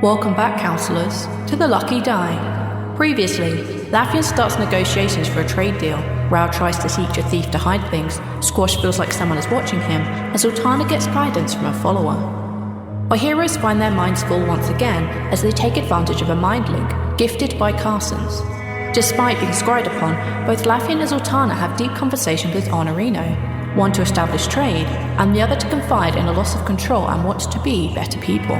Welcome back, councillors, to the Lucky Die. Previously, Lafian starts negotiations for a trade deal. Rhal tries to teach a thief to hide things, Squash feels like someone is watching him, and Zaltanna gets guidance from a follower. Our heroes find their minds full once again as they take advantage of a mind link gifted by Carsons. Despite being scryed upon, both Lafian and Zaltanna have deep conversations with Honorino, one to establish trade, and the other to confide in a loss of control and want to be better people.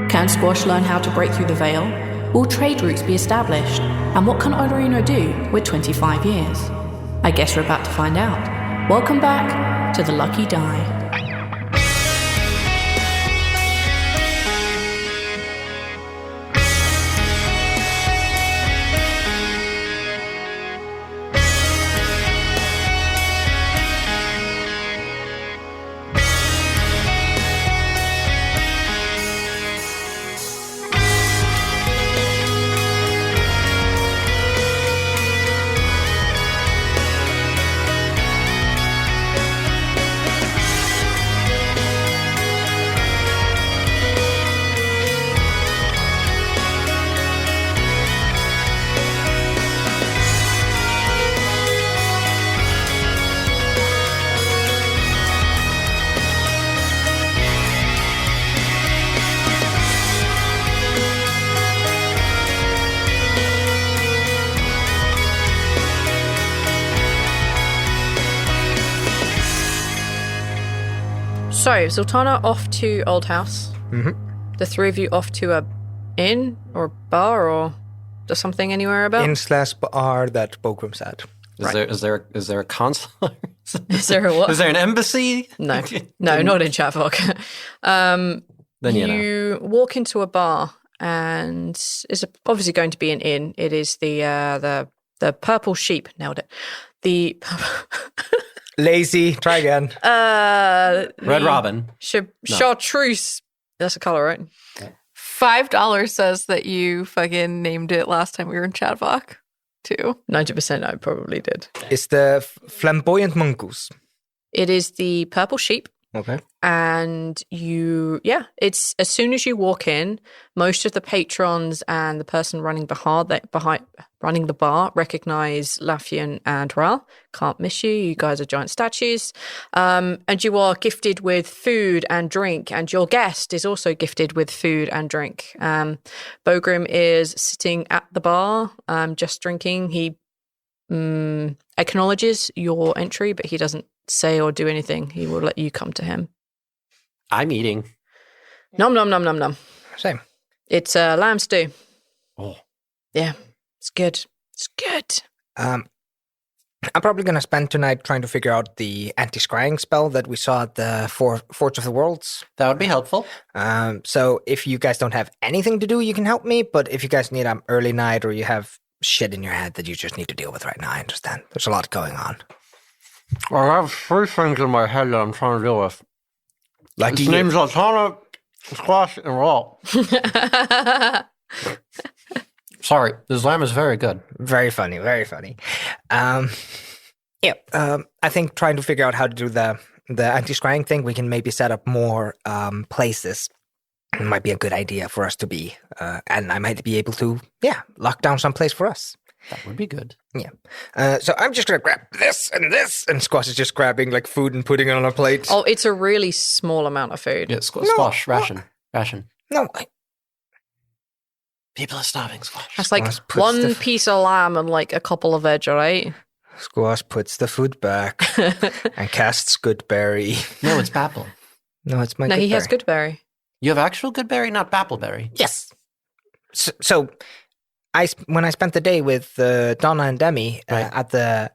Can Squash learn how to break through the veil? Will trade routes be established? And what can Honorino do with 25 years? I guess we're about to find out. Welcome back to the Lucky Die. So, Zaltanna off to Old House. Mm-hmm. The three of you off to a inn or bar or something anywhere about? Inn/bar that Gruumsh had. Is there a consulate? Is there a what? Is there an embassy? No, not in Chatbox. Then you walk into a bar, and it's obviously going to be an inn. It is the Purple Sheep. Nailed it. The Lazy. Try again. Red Robin. Chartreuse. That's a color, right? $5 says that you fucking named it last time we were in Chatbox, too. 90% I probably did. It's the Flamboyant Mongoose. It is the Purple Sheep. Okay. And it's as soon as you walk in, most of the patrons and the person running running the bar recognize Lafian and Rhal. Can't miss you. You guys are giant statues. And you are gifted with food and drink, and your guest is also gifted with food and drink. Bogrim is sitting at the bar, just drinking. He acknowledges your entry, but he doesn't say or do anything. He will let you come to him. I'm eating. Nom nom nom nom nom. Same. It's lamb stew. Oh. Yeah, it's good. It's good. I'm probably going to spend tonight trying to figure out the anti-scrying spell that we saw at the Forge of the Worlds. That would be helpful. So if you guys don't have anything to do, you can help me. But if you guys need an early night or you have shit in your head that you just need to deal with right now, I understand. There's a lot going on. I have three things in my head that I'm trying to deal with. Like His name's Zaltanna, Squash, and Rhal. Sorry, this lamb is very good. Very funny, very funny. I think trying to figure out how to do the anti-scrying thing, we can maybe set up more places. It might be a good idea for us to be, and I might be able to, lock down some place for us. That would be good. Yeah. So I'm just going to grab this, and Squash is just grabbing like food and putting it on a plate. Oh, it's a really small amount of food. Yeah, Squash, ration. No. People are starving, Squash. That's like one piece of lamb and like a couple of veg, right? Squash puts the food back and casts Goodberry. No, it's Babble. No, it's my No, Goodberry. he has Goodberry. You have actual Goodberry, not Babbleberry? Yes. So when I spent the day with Donna and Demi at the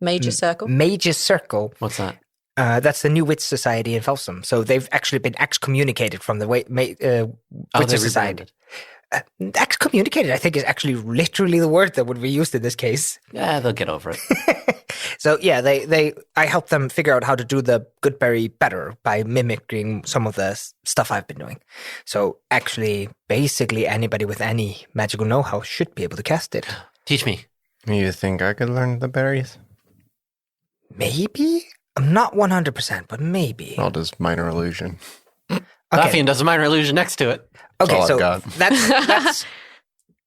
Major Circle? Mage's Circle. What's that? That's the New Witch Society in Folsom. So they've actually been excommunicated from the Witch Society. Excommunicated, I think, is actually literally the word that would be used in this case. Yeah, they'll get over it. So yeah, I helped them figure out how to do the Goodberry better by mimicking some of the stuff I've been doing. So actually, basically anybody with any magical know-how should be able to cast it. Teach me. You think I could learn the berries? Maybe? I'm not 100%, but maybe. I'll just minor illusion. Lafian does a minor illusion next to it. Okay, all I've so got.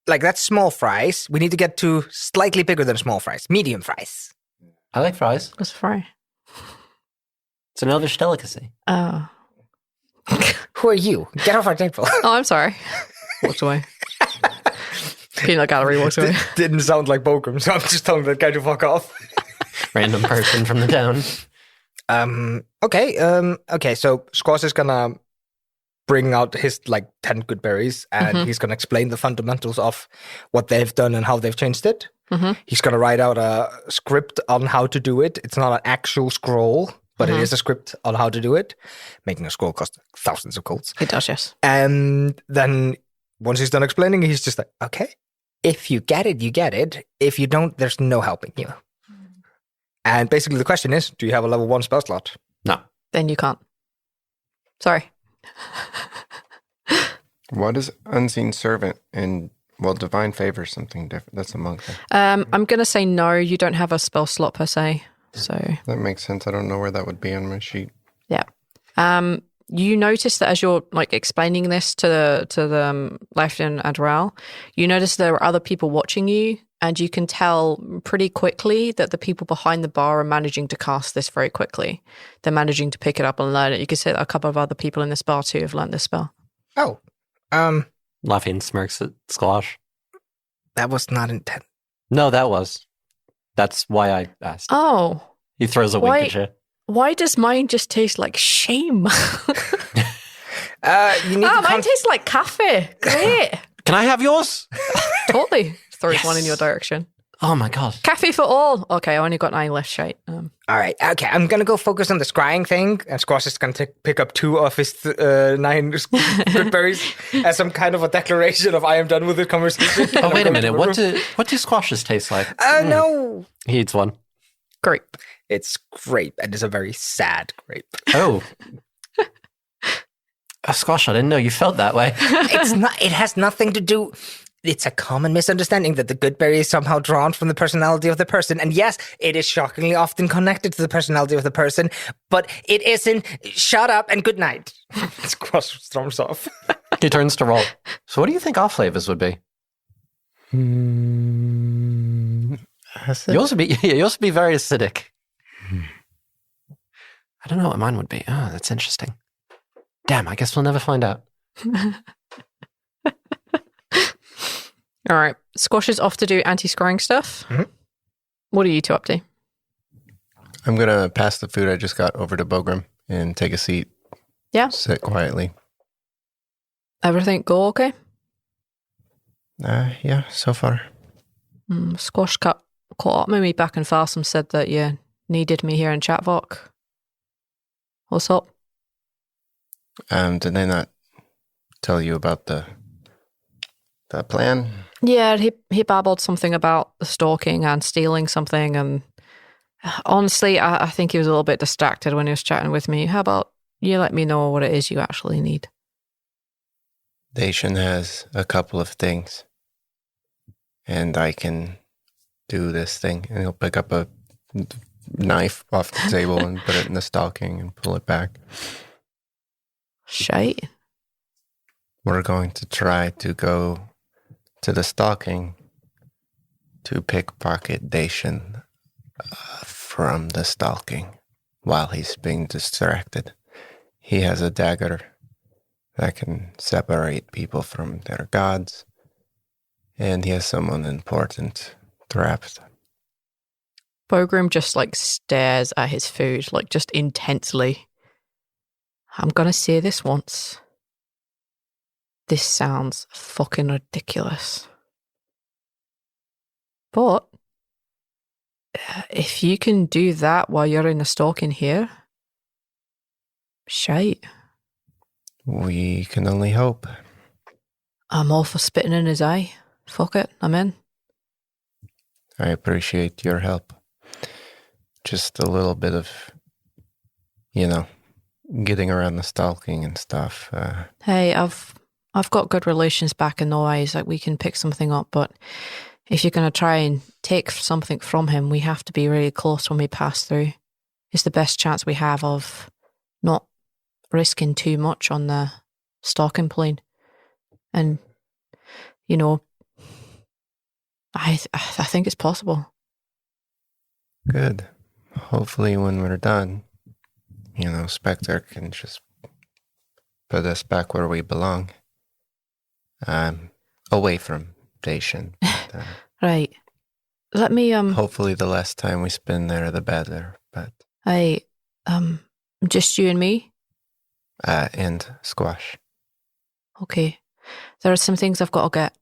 that's small fries. We need to get to slightly bigger than small fries, medium fries. I like fries. What's fry? It's an elvish delicacy. Oh. Who are you? Get off our table. Oh, I'm sorry. Walked away. Peanut gallery walked away. Didn't sound like Bogram, so I'm just telling that guy to fuck off. Random person from the town. Okay. So Squash is gonna bring out his 10 good berries, and he's gonna explain the fundamentals of what they've done and how they've changed it. He's gonna write out a script on how to do it. It's not an actual scroll, but it is a script on how to do it. Making a scroll costs thousands of golds. It does, yes. And then once he's done explaining, he's just like, okay, if you get it, you get it. If you don't, there's no helping you. And basically the question is, do you have a level 1 spell slot? No. Then you can't. Sorry. What is Unseen Servant and, Divine Favor is something different. That's a monk thing. I'm going to say no, you don't have a spell slot per se. So That makes sense. I don't know where that would be on my sheet. yeah. You notice that as you're explaining this to the Lafian and Rhal, you notice there are other people watching you, and you can tell pretty quickly that the people behind the bar are managing to cast this very quickly. They're managing to pick it up and learn it. You can see that a couple of other people in this bar too have learned this spell. Oh, Lafian smirks at Squash. that was not intent. No, that was. That's why I asked. Oh. He throws a wink at you. Why does mine just taste like shame? You need to mine tastes like cafe. Great. Can I have yours? Totally. Throws Yes. one in your direction. Oh my god. Cafe for all. Okay, I only got 9 left, shite. All right, okay, I'm going to go focus on the scrying thing, and Squash is going to pick up 2 of his 9 good berries as some kind of a declaration of I am done with this conversation. Oh, wait a minute. What do squashes taste like? No. He eats one. Great. It's grape, and it's a very sad grape. Oh. Squash, I didn't know you felt that way. It's not. It has nothing to do. It's a common misunderstanding that the good berry is somehow drawn from the personality of the person. And yes, it is shockingly often connected to the personality of the person, but it isn't. Shut up and good night. Squash storms off. He turns to Rhal. So what do you think our flavors would be? Acid? Yours would be very acidic. I don't know what mine would be. Oh, that's interesting. Damn, I guess we'll never find out. All right. Squash is off to do anti-scrying stuff. Mhm. What are you two up to? I'm going to pass the food I just got over to Bogram and take a seat. Yeah. Sit quietly. Everything go okay? Yeah, so far. Squash caught up with me back in Farsam, said that you needed me here in Chatvok. What's up? Did they not tell you about the plan? Yeah, he babbled something about the stalking and stealing something, and honestly, I think he was a little bit distracted when he was chatting with me. How about you let me know what it is you actually need? Dacian has a couple of things, and I can do this thing. And he'll pick up a knife off the table and put it in the stocking and pull it back. Shite. We're going to try to go to the stocking to pickpocket Dacian from the stalking while he's being distracted. He has a dagger that can separate people from their gods, and he has someone important trapped. Bogram just stares at his food, just intensely. I'm gonna say this once. This sounds fucking ridiculous. But if you can do that while you're in the stalking here, shite. We can only hope. I'm all for spitting in his eye. Fuck it, I'm in. I appreciate your help. Just a little bit of, getting around the stalking and stuff. Hey, I've got good relations back in the ways, we can pick something up, but if you're going to try and take something from him, we have to be really close when we pass through. It's the best chance we have of not risking too much on the stalking plane. And, you know, I think it's possible. Good. Hopefully when we're done, Spectre can just put us back where we belong. Away from Dacian. Right. Let me, Hopefully the less time we spend there, the better. But just you and me? And Squash. Okay. There are some things I've got to get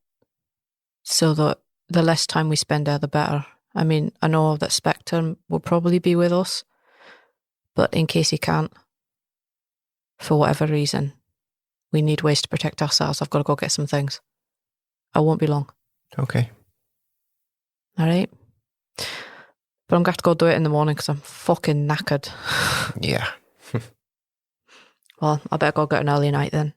so that the less time we spend there, the better. I mean, I know that Spectre will probably be with us, but in case he can't, for whatever reason, we need ways to protect ourselves. I've got to go get some things. I won't be long. Okay. All right? But I'm going to have to go do it in the morning because I'm fucking knackered. Yeah. Well, I better go get an early night then.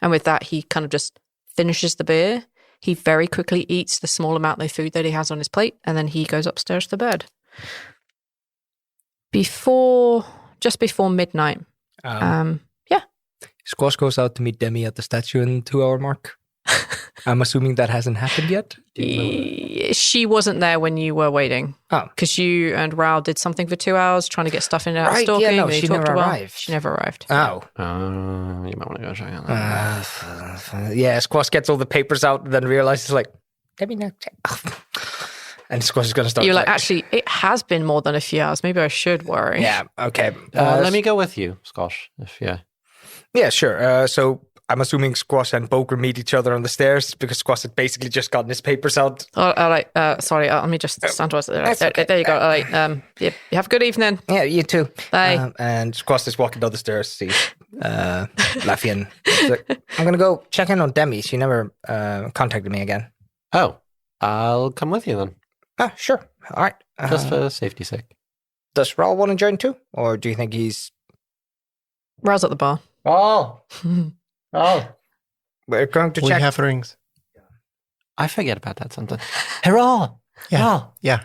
And with that, he kind of just finishes the beer. He very quickly eats the small amount of food that he has on his plate, and then he goes upstairs to bed. Just before midnight. Yeah. Squash goes out to meet Demi at the statue in the 2-hour mark. I'm assuming that hasn't happened yet. She wasn't there when you were waiting. Oh. Because you and Rhal did something for 2 hours trying to get stuff in and out of stalking. Yeah, no, and she never arrived. She never arrived. Oh. You might want to go check on that. Yeah, Squash gets all the papers out and then realizes, like, Demi, no, check. And Squash is going to start. You're like, actually, it has been more than a few hours. Maybe I should worry. Yeah, okay. Let me go with you, Squash. Yeah, sure. So I'm assuming Squash and Boker meet each other on the stairs because Squash had basically just gotten his papers out. All right. Sorry, let me just stand towards there. There you go. All right. You have a good evening. Yeah, you too. Bye. And Squash is walking down the stairs to see Lafian. Like, I'm going to go check in on Demi. She never contacted me again. Oh, I'll come with you then. Sure. All right. Just for safety's sake. Does Rhal want to join too? Or do you think he's... Rhal's at the bar. Oh. We're going to We check. have rings. I forget about that sometimes. Hey, Rhal. Yeah. Rhal. Yeah.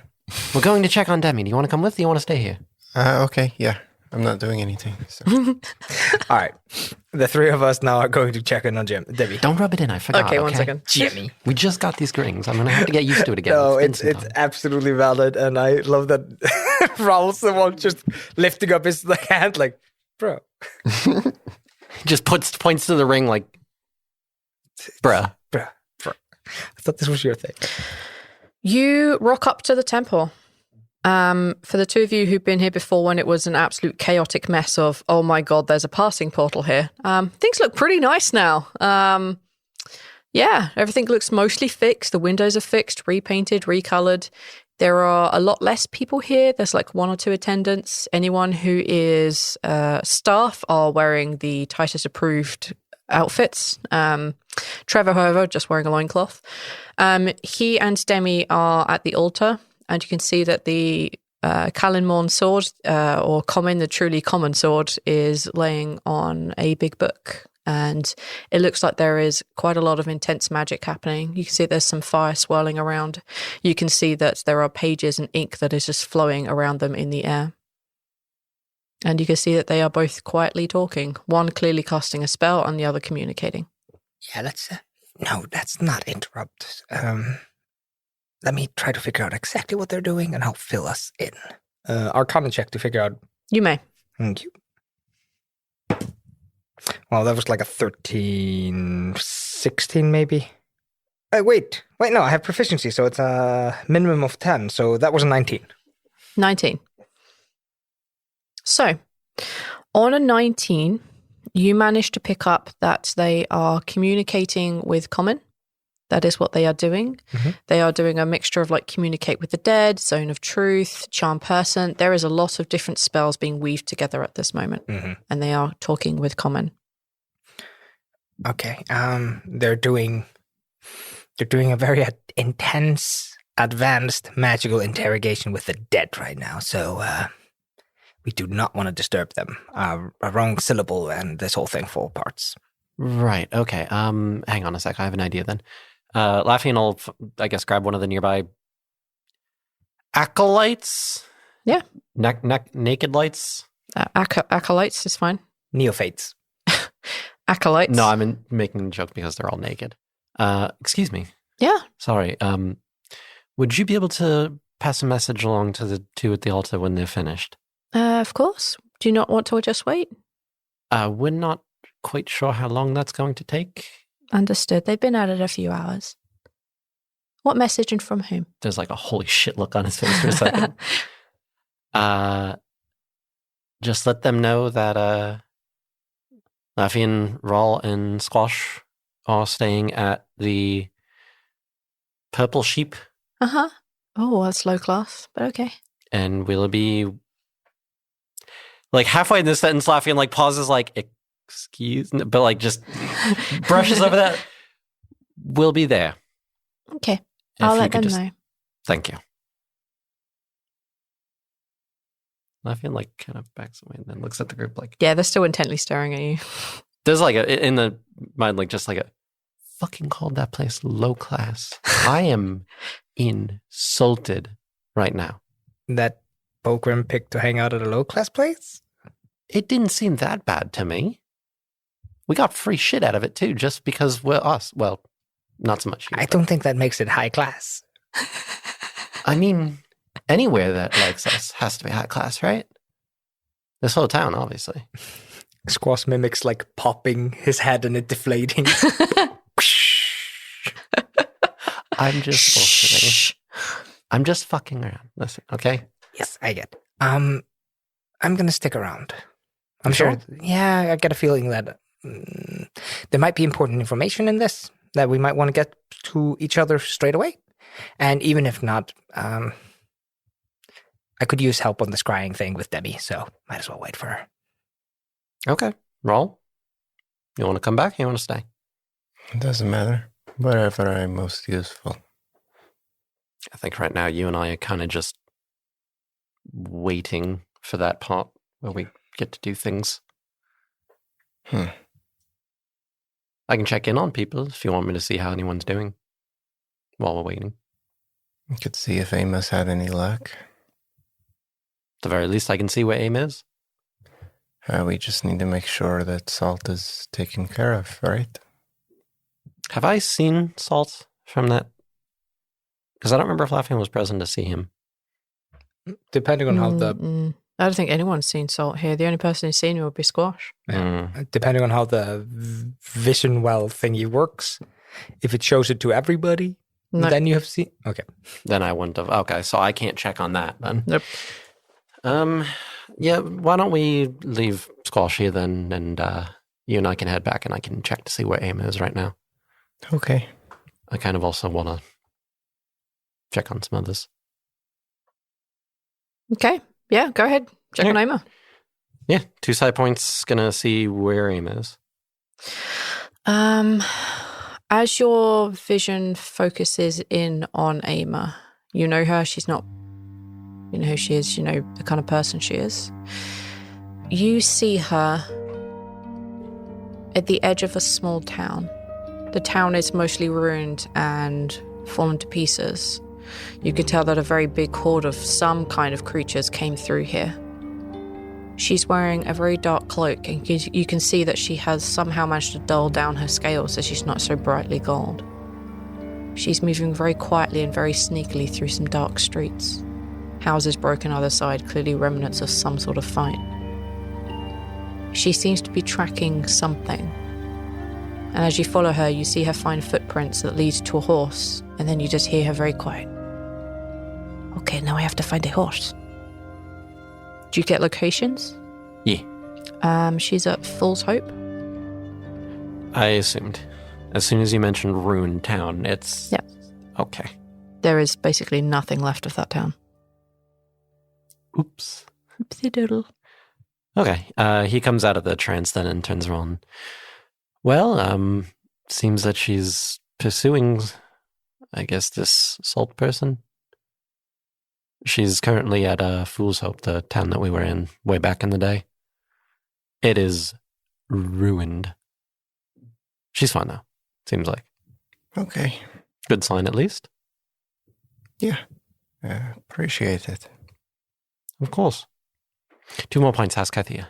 We're going to check on Demi. Do you want to come with? Or do you want to stay here? Okay. Yeah. I'm not doing anything. So. All right. The three of us now are going to check in on Demi. Don't rub it in. I forgot. Okay, 1 second. Jimmy. We just got these rings. I'm going to have to get used to it again. No, It's it's absolutely valid. And I love that Rhal's the one just lifting up his hand like, bro. Just points to the ring like, bruh. Bruh. I thought this was your thing. You rock up to the temple. For the two of you who've been here before when it was an absolute chaotic mess of, oh my God, there's a passing portal here. Things look pretty nice now. Yeah, everything looks mostly fixed. The windows are fixed, repainted, recolored. There are a lot less people here. There's like 1 or 2 attendants. Anyone who is staff are wearing the Titus approved outfits. Trevor, however, just wearing a loincloth. He and Demi are at the altar. And you can see that the Kalinmorn sword, or Komin, the truly common sword, is laying on a big book. And it looks like there is quite a lot of intense magic happening. You can see there's some fire swirling around. You can see that there are pages and ink that is just flowing around them in the air. And you can see that they are both quietly talking, one clearly casting a spell and the other communicating. Yeah, let's not interrupt. Let me try to figure out exactly what they're doing and I'll fill us in. Arcana check to figure out. You may. Thank you. Well, that was like a 13, 16 maybe. Wait, no, I have proficiency, so it's a minimum of 10, so that was a 19. 19. So, on a 19, you manage to pick up that they are communicating with Komin. That is what they are doing. Mm-hmm. They are doing a mixture of like communicate with the dead, zone of truth, charm person. There is a lot of different spells being weaved together at this moment. Mm-hmm. And they are talking with Komin. Okay. They're doing a very intense, advanced magical interrogation with the dead right now. So we do not want to disturb them. A wrong syllable and this whole thing falls apart. Right. Okay. Hang on a sec. I have an idea then. Lafian will, I guess, grab one of the nearby acolytes. Yeah. Naked lights. Acolytes is fine. Neophates. Acolytes. No, I'm making a joke because they're all naked. Excuse me. Yeah. Sorry. Would you be able to pass a message along to the two at the altar when they're finished? Of course. Do you not want to just wait? We're not quite sure how long that's going to take. Understood. They've been at it a few hours. What message and from whom? There's like a holy shit look on his face for a second. Just let them know that Lafian, Rhal, and Squash are staying at the Purple Sheep. Uh-huh. Oh, that's low class, but okay. And we'll be... Like halfway in this sentence, Lafian like pauses like, excuse me, but like just brushes over that. We'll be there. Okay. I'll let them just... know. Thank you. Lafian like kind of backs away and then looks at the group like... Yeah, they're still intently staring at you. There's like in the mind like just like a fucking called that place low class. I am insulted right now. That Bogrim picked to hang out at a low-class place? It didn't seem that bad to me. We got free shit out of it too, just because we're us. Well, not so much you. I don't think that makes it high class. I mean, anywhere that likes us has to be high class, right? This whole town, obviously. Squash mimics like popping his head and it deflating. I'm just bullshitting. I'm just fucking around. Listen, okay? Yes, I get. I'm gonna stick around. I'm Sure? sure. Yeah, I get a feeling that there might be important information in this that we might want to get to each other straight away. And even if not, I could use help on the scrying thing with Debbie, so might as well wait for her. Okay. Rhal, you want to come back or you want to stay? It doesn't matter. Wherever I'm most useful. I think right now you and I are kind of just waiting for that part where we get to do things. I can check in on people if you want me to see how anyone's doing while we're waiting. You could see if Amos had any luck. At the very least, I can see where AIM is. We just need to make sure that Salt is taken care of, right? Have I seen Salt from that? Because I don't remember if Lafian was present to see him. Depending on how the I don't think anyone's seen Salt here. The only person who's seen him would be Squash. depending on how the vision well thingy works, if it shows it to everybody, then you have seen. Okay, Then I wouldn't have. Okay, so I can't check on that then. Nope. Yeah, why don't we leave Squash here then, and you and I can head back and I can check to see where AIM is right now. Okay. I kind of also want to check on some others. Okay. Yeah, go ahead. Check on Aima. Yeah, 2 side points, gonna see where AIM is. As your vision focuses in on Aima, you know her, she's not, you know who she is, you know the kind of person she is. You see her at the edge of a small town. The town is mostly ruined and fallen to pieces. You can tell that a very big horde of some kind of creatures came through here. She's wearing a very dark cloak, and you can see that she has somehow managed to dull down her scales so she's not so brightly gold. She's moving very quietly and very sneakily through some dark streets. Houses broken either side, clearly remnants of some sort of fight. She seems to be tracking something. And as you follow her, you see her find footprints that lead to a horse, and then you just hear her very quiet. Okay, now I have to find a horse. Do you get locations? Yeah. She's at Fool's Hope. I assumed. As soon as you mentioned ruined town, it's... Yeah. Okay. There is basically nothing left of that town. Oops. Oopsie doodle. Okay. He comes out of the trance then and turns around. Well, seems that she's pursuing, I guess, this Salt person. She's currently at Fool's Hope, the town that we were in way back in the day. It is ruined. She's fine now, seems like. Okay. Good sign, at least. Yeah. Appreciate it. Of course. 2 more points, ask Kathia.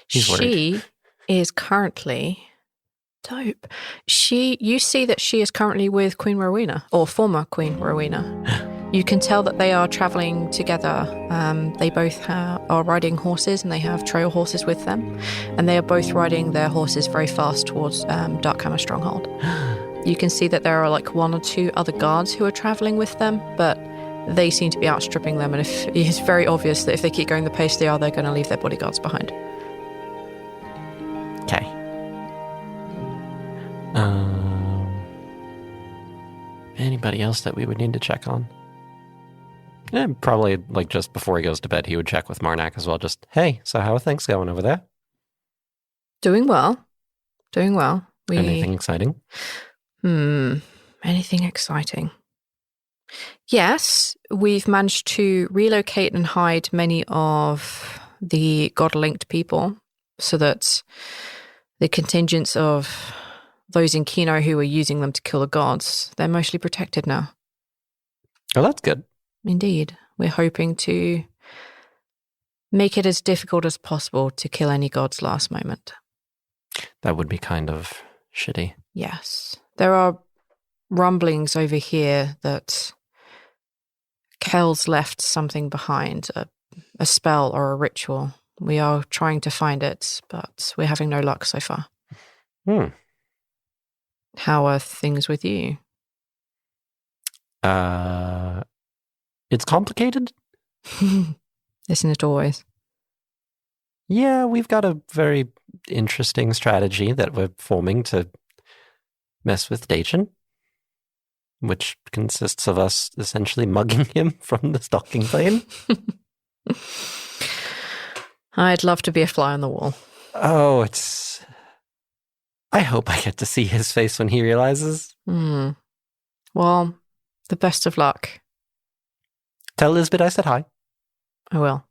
He's worried. She is currently Dope. You see that she is currently with Queen Rowena, or former Queen Rowena. You can tell that they are traveling together. They both are riding horses, and they have trail horses with them. And they are both riding their horses very fast towards Darkhammer Stronghold. You can see that there are like 1 or 2 other guards who are traveling with them, but they seem to be outstripping them. And it's very obvious that if they keep going the pace they are, they're going to leave their bodyguards behind. Okay. Anybody else that we would need to check on? Probably like just before he goes to bed, he would check with Marnak as well. Just, hey, so how are things going over there? Doing well. Anything exciting? Anything exciting? Yes, we've managed to relocate and hide many of the god-linked people so that the contingents of those in Kino who were using them to kill the gods, they're mostly protected now. Oh, that's good. Indeed. We're hoping to make it as difficult as possible to kill any gods last moment. That would be kind of shitty. Yes. There are rumblings over here that Kel's left something behind, a spell or a ritual. We are trying to find it, but we're having no luck so far. How are things with you? It's complicated. Isn't it always? Yeah, we've got a very interesting strategy that we're forming to mess with Dacian, which consists of us essentially mugging him from the stalking plane. I'd love to be a fly on the wall. Oh, I hope I get to see his face when he realizes. Well, the best of luck. Tell Lisbeth I said hi. I will.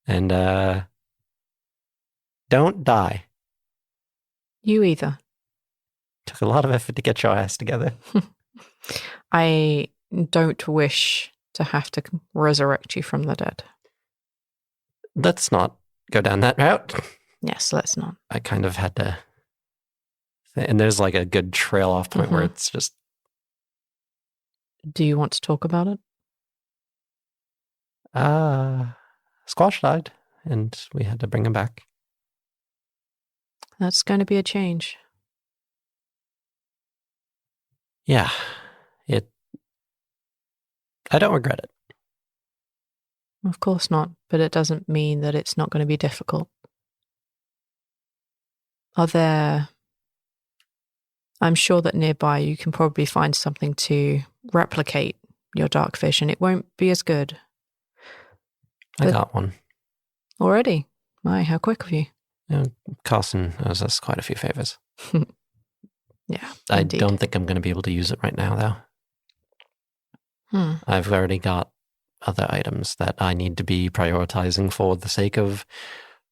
And, don't die. You either. Took a lot of effort to get your ass together. I don't wish to have to resurrect you from the dead. Let's not go down that route. Yes, let's not. I kind of had to... And there's like a good trail off point where it's just... Do you want to talk about it? Squash died, and we had to bring him back. That's going to be a change. Yeah. I don't regret it. Of course not, but it doesn't mean that it's not going to be difficult. I'm sure that nearby you can probably find something to replicate your dark vision. It won't be as good. I got one. Already? My, how quick of you. Carson owes us quite a few favors. Yeah, I indeed. don't think I'm going to be able to use it right now, though. I've already got other items that I need to be prioritizing for the sake of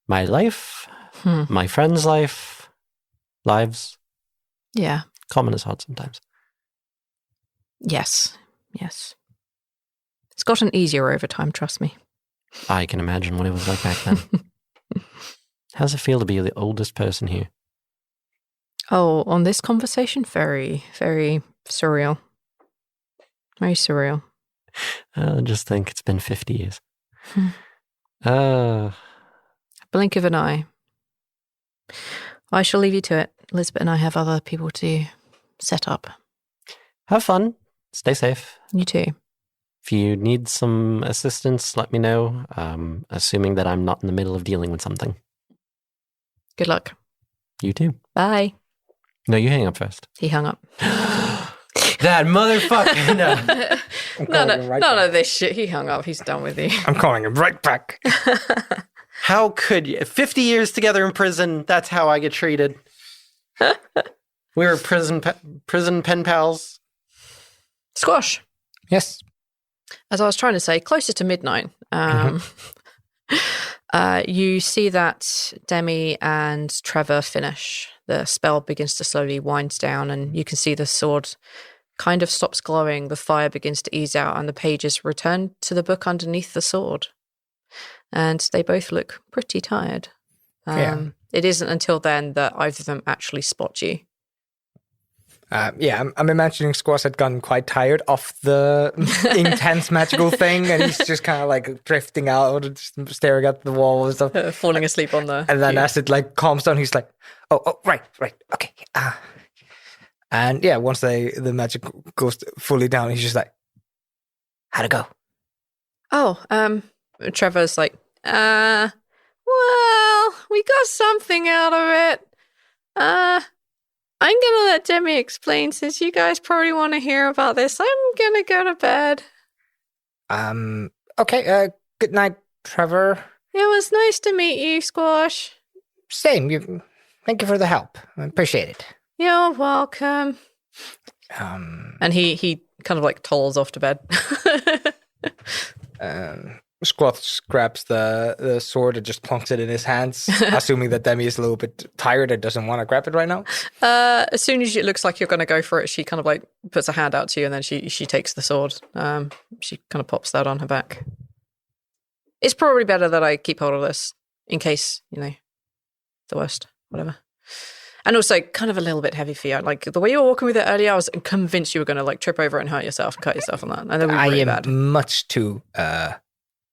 my life, my friends' lives. Yeah. Common is hard sometimes. Yes. It's gotten easier over time, trust me. I can imagine what it was like back then. How's it feel to be the oldest person here? Oh, on this conversation? Very, very surreal. Very surreal. Just think it's been 50 years. Blink of an eye. I shall leave you to it. Elizabeth and I have other people to set up. Have fun. Stay safe. You too. If you need some assistance, let me know. Assuming that I'm not in the middle of dealing with something. Good luck. You too. Bye. No, you hang up first. He hung up. That motherfucker. No. None of this shit. He hung up. He's done with you. I'm calling him right back. How could you? 50 years together in prison. That's how I get treated. We were prison pen pals. Squash. Yes. As I was trying to say, closer to midnight. You see that Demi and Trevor finish. The spell begins to slowly wind down, and you can see the sword kind of stops glowing. The fire begins to ease out, and the pages return to the book underneath the sword. And they both look pretty tired. It isn't until then that either of them actually spot you. I'm imagining Squash had gotten quite tired of the intense magical thing, and he's just kind of like drifting out, and just staring at the wall and stuff, falling asleep on the. And then cube. as it like calms down, he's like, "Oh, right, okay." And yeah, once the magic goes fully down, he's just like, "How'd it go?" Oh, Trevor's like, well, we got something out of it. I'm gonna let Demi explain since you guys probably want to hear about this. I'm gonna go to bed. Okay, good night, Trevor. It was nice to meet you, Squash. Same. Thank you for the help. I appreciate it. You're welcome. And he kind of like tolls off to bed. Squash grabs the sword and just plonks it in his hands, assuming that Demi is a little bit tired and doesn't want to grab it right now. As soon as it looks like you're going to go for it, she kind of like puts a hand out to you, and then she takes the sword. She kind of pops that on her back. It's probably better that I keep hold of this in case, the worst, whatever. And also kind of a little bit heavy for you. Like the way you were walking with it earlier, I was convinced you were going to like trip over it and hurt yourself and cut yourself on that. And that would be really bad. Much too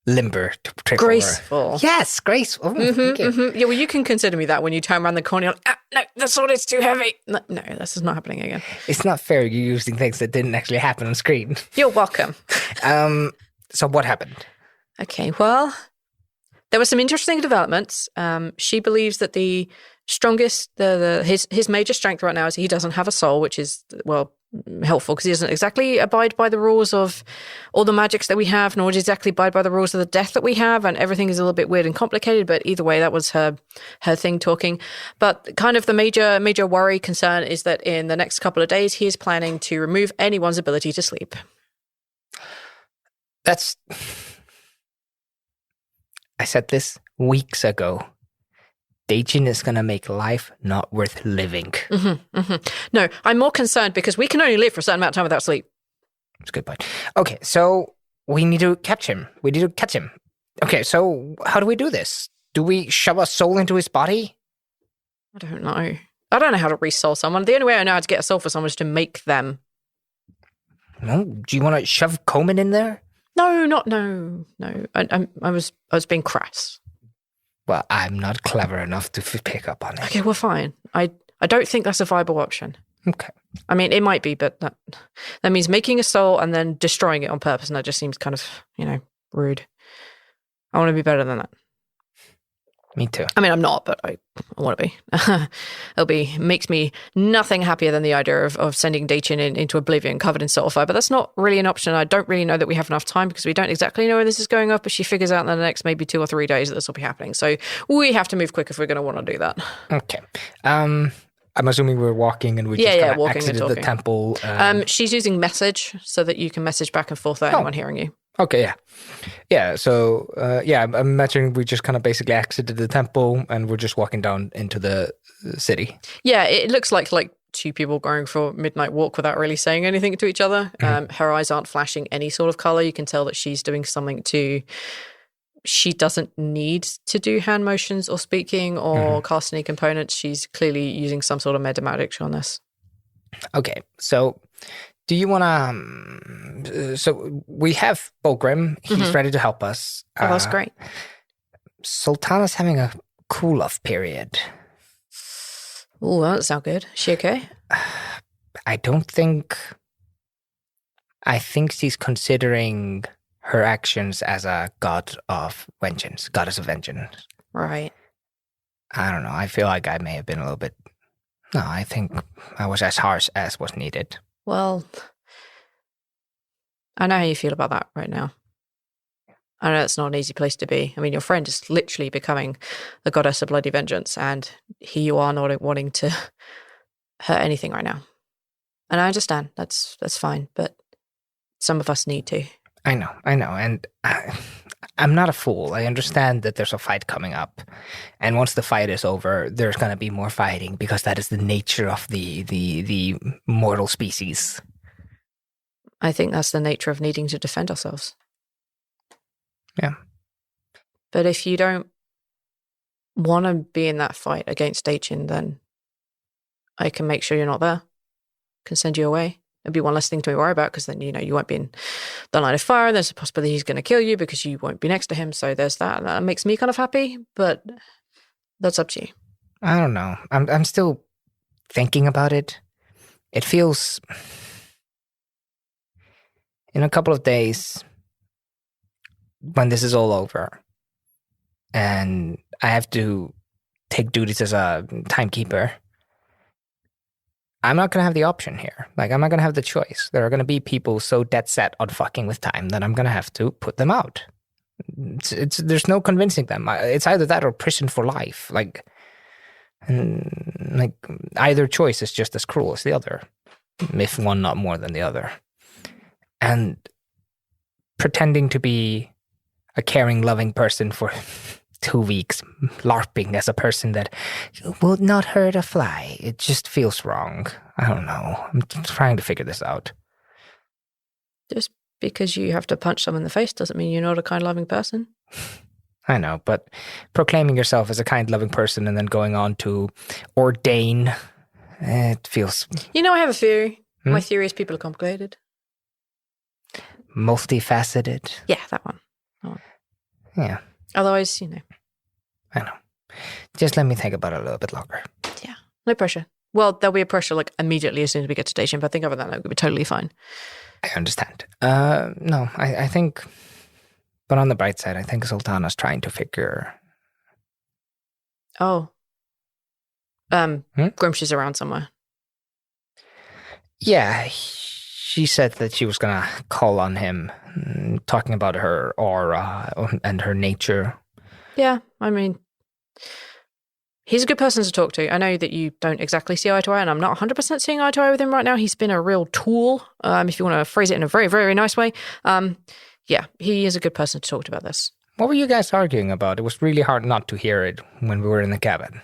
limber to trip graceful. Over. Yes, graceful. Yeah, well, you can consider me that when you turn around the corner, you're like, no, the sword is too heavy. No, this is not happening again. It's not fair you're using things that didn't actually happen on screen. You're welcome. So what happened? Okay, well, there were some interesting developments. She believes that the strongest, his major strength right now is he doesn't have a soul, which is, well, helpful because he doesn't exactly abide by the rules of all the magics that we have, nor does he exactly abide by the rules of the death that we have, and everything is a little bit weird and complicated, but either way, that was her thing talking. But kind of the major worry, concern is that in the next couple of days, he is planning to remove anyone's ability to sleep. I said this weeks ago. Daijin is going to make life not worth living. No, I'm more concerned because we can only live for a certain amount of time without sleep. That's a good point. Okay, so we need to catch him. Okay, so how do we do this? Do we shove a soul into his body? I don't know. I don't know how to re-soul someone. The only way I know how to get a soul for someone is to make them. No? Do you want to shove Komin in there? No. I was being crass. Well, I'm not clever enough to pick up on it. Okay, well, fine. I don't think that's a viable option. Okay. I mean, it might be, but that means making a soul and then destroying it on purpose, and that just seems kind of, rude. I want to be better than that. Me too. I mean, I'm not, but I want to be. Makes me nothing happier than the idea of sending Daichin into oblivion covered in sulfur, but that's not really an option. I don't really know that we have enough time because we don't exactly know where this is going up, but she figures out in the next maybe 2 or 3 days that this will be happening. So we have to move quick if we're going to want to do that. Okay. I'm assuming we're walking and we just kind of exited the temple. She's using message so that you can message back and forth without anyone hearing you. Okay, yeah. Yeah, so, I'm imagining we just kind of basically exited the temple and we're just walking down into the city. Yeah, it looks like 2 people going for a midnight walk without really saying anything to each other. Her eyes aren't flashing any sort of color. You can tell that she's doing something she doesn't need to do hand motions or speaking or cast any components. She's clearly using some sort of metamagic on this. Okay, so do you want to... so we have Bulgrim. He's ready to help us. Oh, that's great. Zaltanna's having a cool-off period. Oh, that doesn't sound good. Is she okay? I think she's considering her actions as a goddess of vengeance. Right. I don't know. I feel like I may have been a little bit... No, I think I was as harsh as was needed. Well, I know how you feel about that right now. I know it's not an easy place to be. I mean, your friend is literally becoming the goddess of bloody vengeance, and here you are not wanting to hurt anything right now. And I understand. That's fine, but some of us need to. I know. And I'm not a fool. I understand that there's a fight coming up. And once the fight is over, there's going to be more fighting because that is the nature of the mortal species. I think that's the nature of needing to defend ourselves. Yeah. But if you don't want to be in that fight against Daichin, then I can make sure you're not there. can send you away. It'd be one less thing to worry about because then, you won't be in the line of fire and there's a possibility he's going to kill you because you won't be next to him. So there's that. That makes me kind of happy, but that's up to you. I don't know. I'm still thinking about it. It feels... In a couple of days, when this is all over, and I have to take duties as a timekeeper, I'm not going to have the option here. Like, I'm not going to have the choice. There are going to be people so dead set on fucking with time that I'm going to have to put them out. There's no convincing them. It's either that or prison for life. Like, either choice is just as cruel as the other, if one not more than the other. And pretending to be a caring, loving person for 2 weeks, LARPing as a person that will not hurt a fly. It just feels wrong. I don't know. I'm trying to figure this out. Just because you have to punch someone in the face doesn't mean you're not a kind, loving person. I know, but proclaiming yourself as a kind, loving person and then going on to ordain, it feels... I have a theory. My theory is people are complicated. Multifaceted. Yeah, that one. Yeah. Otherwise, I know. Just let me think about it a little bit longer. Yeah, no pressure. Well, there'll be a pressure immediately as soon as we get to station, but think other than that, it'll be totally fine. I understand. No, I think, but on the bright side, I think Zaltanna's trying to figure... Oh. Gruumsh is around somewhere. Yeah, she said that she was going to call on him, talking about her aura and her nature. Yeah, I mean, he's a good person to talk to. I know that you don't exactly see eye to eye, and I'm not 100% seeing eye to eye with him right now. He's been a real tool, if you want to phrase it in a very, very nice way. Yeah, he is a good person to talk to about this. What were you guys arguing about? It was really hard not to hear it when we were in the cabin.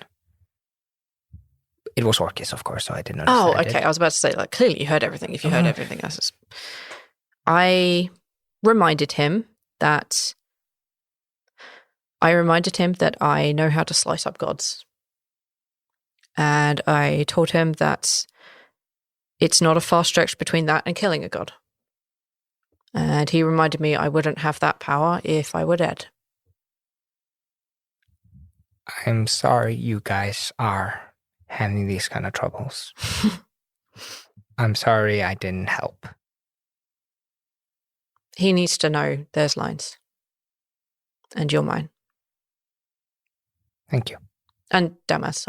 It was Orcus, of course, so I didn't understand. Oh, okay. I was about to say, clearly you heard everything. If you heard everything, I reminded him that I know how to slice up gods. And I told him that it's not a far stretch between that and killing a god. And he reminded me I wouldn't have that power if I were dead. I'm sorry you guys are having these kind of troubles. I'm sorry I didn't help. He needs to know there's lines. And you're mine. Thank you. And Damas,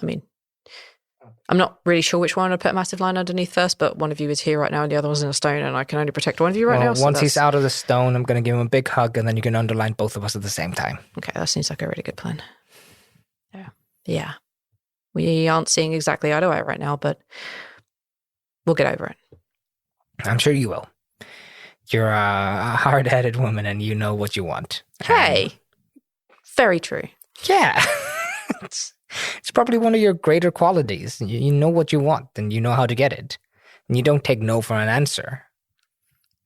I'm not really sure which one I'd put a massive line underneath first, but one of you is here right now and the other one's in a stone, and I can only protect one of you right now. Once he's out of the stone, I'm going to give him a big hug, and then you can underline both of us at the same time. Okay, that seems like a really good plan. Yeah. We aren't seeing exactly eye to eye right now, but we'll get over it. I'm sure you will. You're a hard-headed woman and you know what you want. Hey, very true. Yeah. It's probably one of your greater qualities. You know what you want and you know how to get it. And you don't take no for an answer.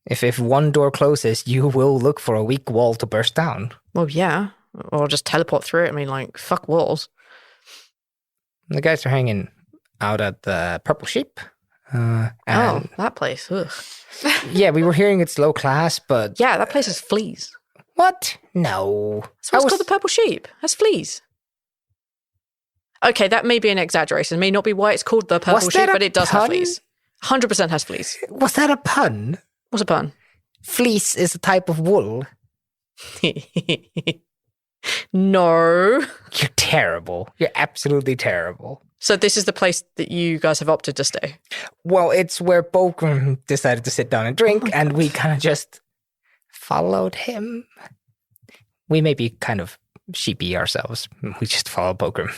If one door closes, you will look for a weak wall to burst down. Well, yeah. Or just teleport through it. Fuck walls. The guys are hanging out at the Purple Sheep. That place. Ugh. Yeah, we were hearing it's low class, but... Yeah, that place has fleas. What? No. So it's called the Purple Sheep. It has fleas. Okay, that may be an exaggeration. It may not be why it's called the Purple Sheep, but it does have fleas. 100% has fleas. Was that a pun? What's a pun? Fleece is a type of wool. No. You're terrible. You're absolutely terrible. So this is the place that you guys have opted to stay? Well, it's where Bogram decided to sit down and drink, and we kind of just followed him. We may be kind of sheepy ourselves. We just follow Bogram.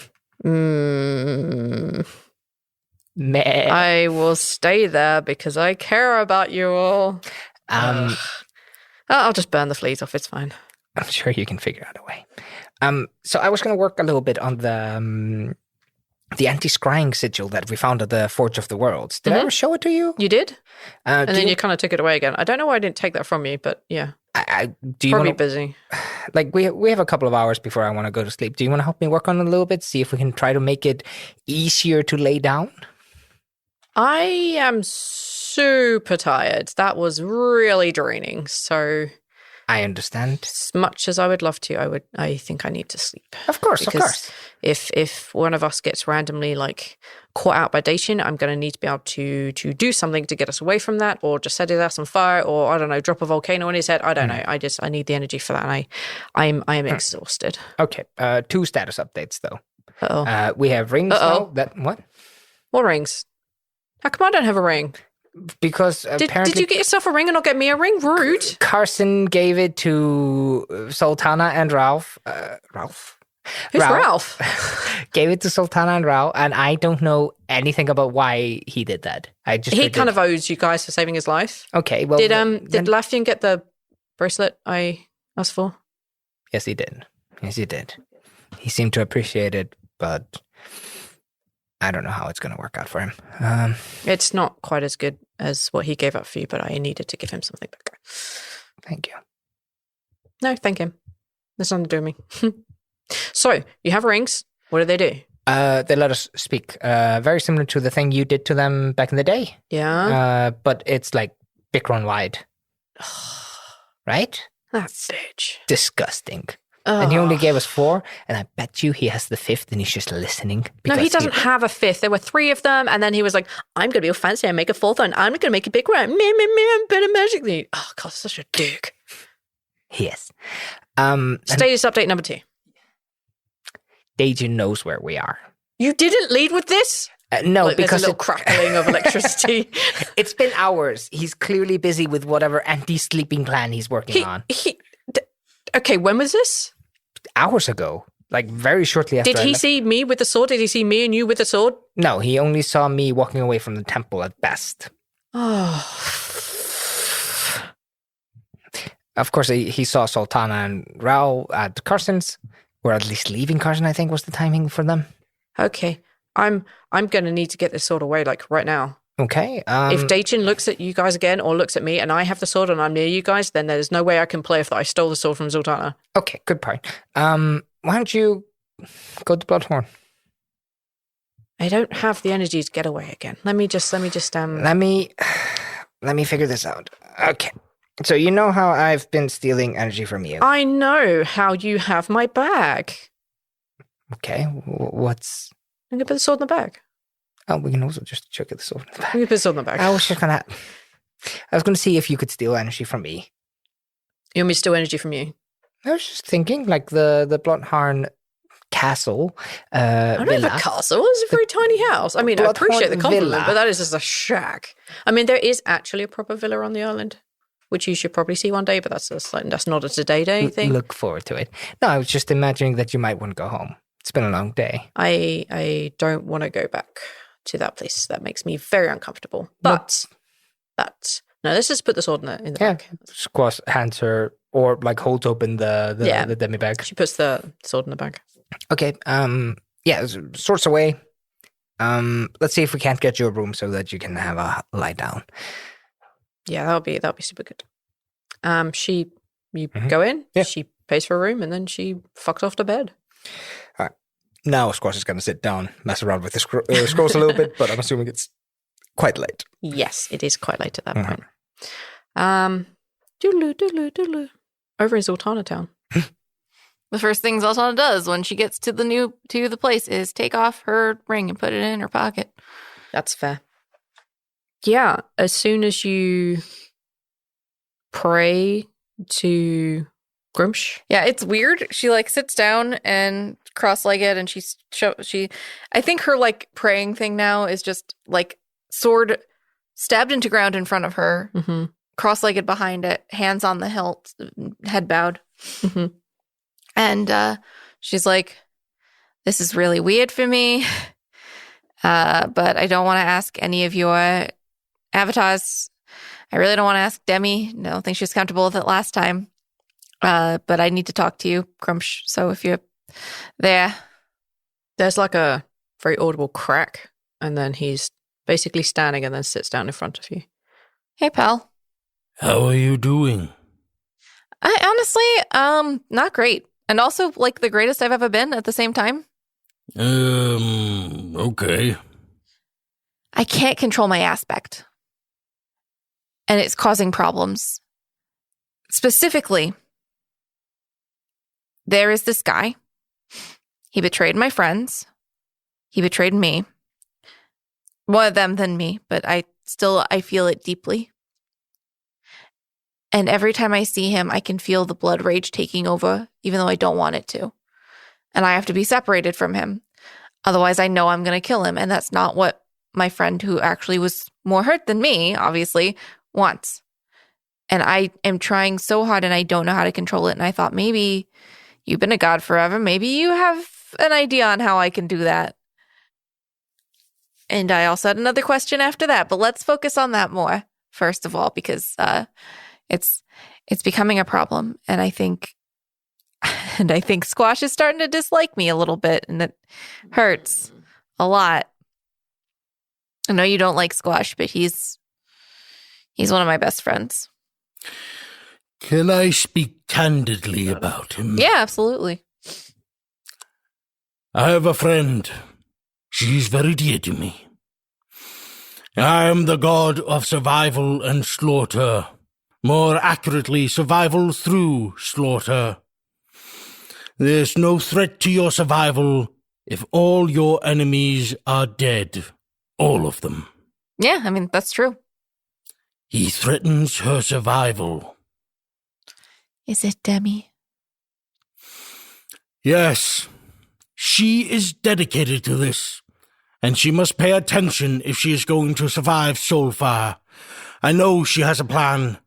Meh. I will stay there because I care about you all. I'll just burn the fleas off. It's fine. I'm sure you can figure out a way. So I was going to work a little bit on the anti-scrying sigil that we found at the Forge of the Worlds. Did I ever show it to you? You did? And then you kind of took it away again. I don't know why I didn't take that from you, but yeah. Do you probably busy. We have a couple of hours before I want to go to sleep. Do you want to help me work on it a little bit? See if we can try to make it easier to lay down? I am super tired. That was really draining. So I understand. as much as I would love to, I think I need to sleep. Of course, Because if one of us gets randomly like caught out by Dacian, I'm going to need to be able to do something to get us away from that, or just set his ass on fire, or I don't know, drop a volcano on his head. I don't know. I need the energy for that, and I am exhausted. Okay, 2 status updates though. Uh-oh. We have rings now. What? What rings? How come I don't have a ring? Because apparently Did you get yourself a ring and not get me a ring? Rude. Carson gave it to Zaltanna and Ralph. Who's Ralph? Gave it to Zaltanna and Rhal, and I don't know anything about why he did that. He kind of owes you guys for saving his life. Okay, well, did Lafian get the bracelet I asked for? Yes, he did. Yes, he did. He seemed to appreciate it, but I don't know how it's going to work out for him. It's not quite as good as what he gave up for you, but I needed to give him something back. Thank you. No, thank him. There's nothing to do with me. So, you have rings. What do they do? They let us speak. Very similar to the thing you did to them back in the day. Yeah. But it's like big-run wide. Right? That's bitch. Disgusting. And he only gave us 4, and I bet you he has the 5th, and he's just listening. No, he doesn't have a 5th. There were 3 of them, and then he was like, I'm going to be all fancy and make a 4th one. I'm going to make a big one. I'm better magically. Oh, God, such a dick. Yes. Status update number 2. Dacian knows where we are. You didn't lead with this? No, like, because there's a little crackling of electricity. It's been hours. He's clearly busy with whatever anti-sleeping plan he's working on. Okay, when was this? Hours ago. Like very shortly after. Did he see me with the sword? Did he see me and you with the sword? No, he only saw me walking away from the temple at best. Oh. Of course, he saw Zaltanna and Rhal at Carson's, or at least leaving Carson, I think was the timing for them. Okay. I'm going to need to get this sword away, like, right now. Okay. If Dacian looks at you guys again or looks at me and I have the sword and I'm near you guys, then there's no way I can play if I stole the sword from Zaltanna. Okay, good point. Why don't you go to Bloodhorn? I don't have the energy to get away again. Let me just Let me figure this out. Okay. So you know how I've been stealing energy from you? I know how you have my bag. Okay. What's... I'm going to put the sword in the bag. Oh, we can also just chuck the sword in the bag. We can put the sword in the bag. I was going to see if you could steal energy from me. You want me to steal energy from you? I was just thinking, like the Bloodhorn castle. I don't have a castle. It's a very tiny house. I mean, I appreciate the compliment, villa. but that is just a shack. I mean, there is actually a proper villa on the island, which you should probably see one day, but that's not a today thing. Look forward to it. No, I was just imagining that you might want to go home. It's been a long day. I don't want to go back to that place. That makes me very uncomfortable. But let's just put the sword in the bag. Squash hands her or like holds open the demi bag. She puts the sword in the bag. Okay. Sword's away. Let's see if we can't get you a room so that you can have a lie down. Yeah, that'll be super good. You go in, she pays for a room, and then she fucks off to bed. All right. Now Squash is going to sit down, mess around with the scrolls a little bit, but I'm assuming it's quite late. Yes, it is quite late at that point. Doodaloo. Over in Zaltanna town. The first thing Zaltanna does when she gets to the place is take off her ring and put it in her pocket. That's fair. Yeah, as soon as you pray to Gruumsh. Yeah, it's weird. She like sits down and cross-legged, and I think her like praying thing now is just like sword stabbed into ground in front of her, cross-legged behind it, hands on the hilt, head bowed. Mm-hmm. And she's like, this is really weird for me, but I don't want to ask any of your avatars. I really don't want to ask Demi. I don't think she was comfortable with it last time. But I need to talk to you, Gruumsh. So if you're there. There's like a very audible crack, and then he's basically standing and then sits down in front of you. Hey, pal. How are you doing? I honestly, not great. And also, like, the greatest I've ever been at the same time. Okay. I can't control my aspect. And it's causing problems. Specifically, there is this guy. He betrayed my friends. He betrayed me. More of them than me, but I feel it deeply. And every time I see him, I can feel the blood rage taking over, even though I don't want it to. And I have to be separated from him. Otherwise, I know I'm going to kill him. And that's not what my friend, who actually was more hurt than me, obviously, wants. And I am trying so hard and I don't know how to control it. And I thought, maybe you've been a god forever. Maybe you have an idea on how I can do that. And I also had another question after that, but let's focus on that more, first of all, because it's becoming a problem. And I think Squash is starting to dislike me a little bit, and it hurts a lot. I know you don't like Squash, but he's one of my best friends. Can I speak candidly about him? Yeah, absolutely. I have a friend. She's very dear to me. I am the god of survival and slaughter. More accurately, survival through slaughter. There's no threat to your survival if all your enemies are dead. All of them. Yeah, I mean, that's true. He threatens her survival. Is it Demi? Yes. She is dedicated to this, and she must pay attention if she is going to survive Soulfire. I know she has a plan,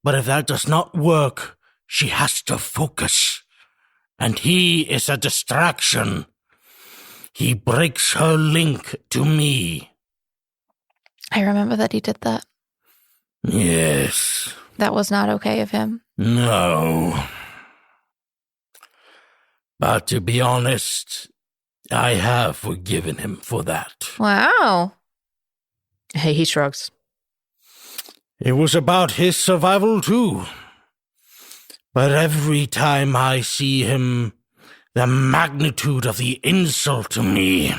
but if that does not work, she has to focus. And he is a distraction. He breaks her link to me. I remember that he did that. Yes. That was not okay of him. No. But to be honest, I have forgiven him for that. Wow. Hey, he shrugs. It was about his survival, too. But every time I see him, the magnitude of the insult to me,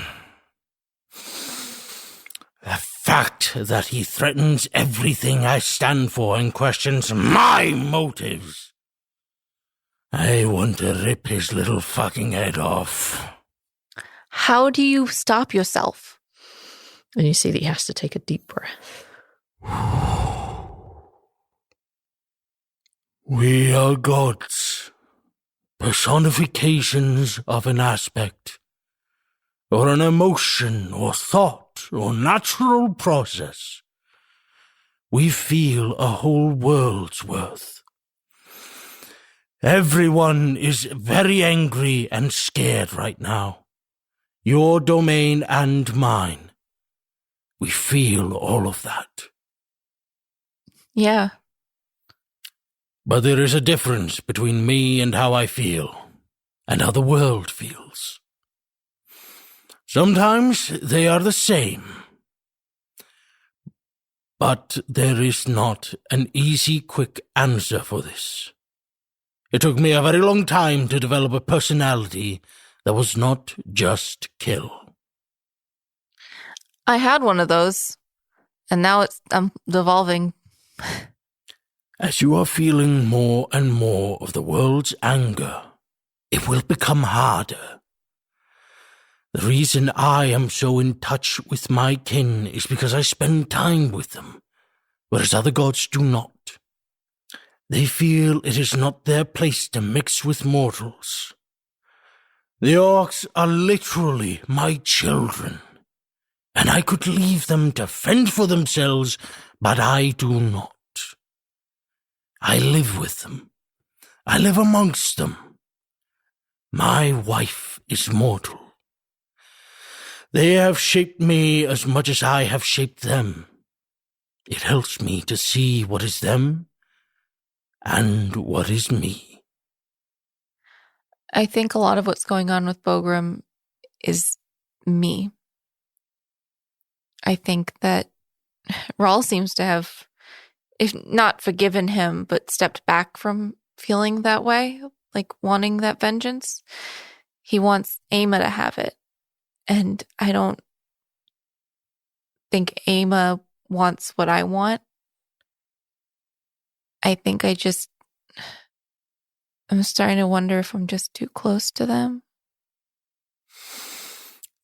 the fact that he threatens everything I stand for and questions my motives, I want to rip his little fucking head off. How do you stop yourself? And you see that he has to take a deep breath. We are gods, personifications of an aspect, or an emotion, or thought, or natural process. We feel a whole world's worth. Everyone is very angry and scared right now. Your domain and mine. We feel all of that. Yeah. But there is a difference between me and how I feel, and how the world feels. Sometimes they are the same. But there is not an easy, quick answer for this. It took me a very long time to develop a personality that was not just kill. I had one of those, and now I'm devolving. As you are feeling more and more of the world's anger, it will become harder. The reason I am so in touch with my kin is because I spend time with them, whereas other gods do not. They feel it is not their place to mix with mortals. The orcs are literally my children, and I could leave them to fend for themselves, but I do not. I live with them. I live amongst them. My wife is mortal. They have shaped me as much as I have shaped them. It helps me to see what is them and what is me. I think a lot of what's going on with Bogrim is me. I think that Rhal seems to have, if not forgiven him, but stepped back from feeling that way, like wanting that vengeance. He wants Aima to have it. And I don't think Ama wants what I want. I think I'm starting to wonder if I'm just too close to them.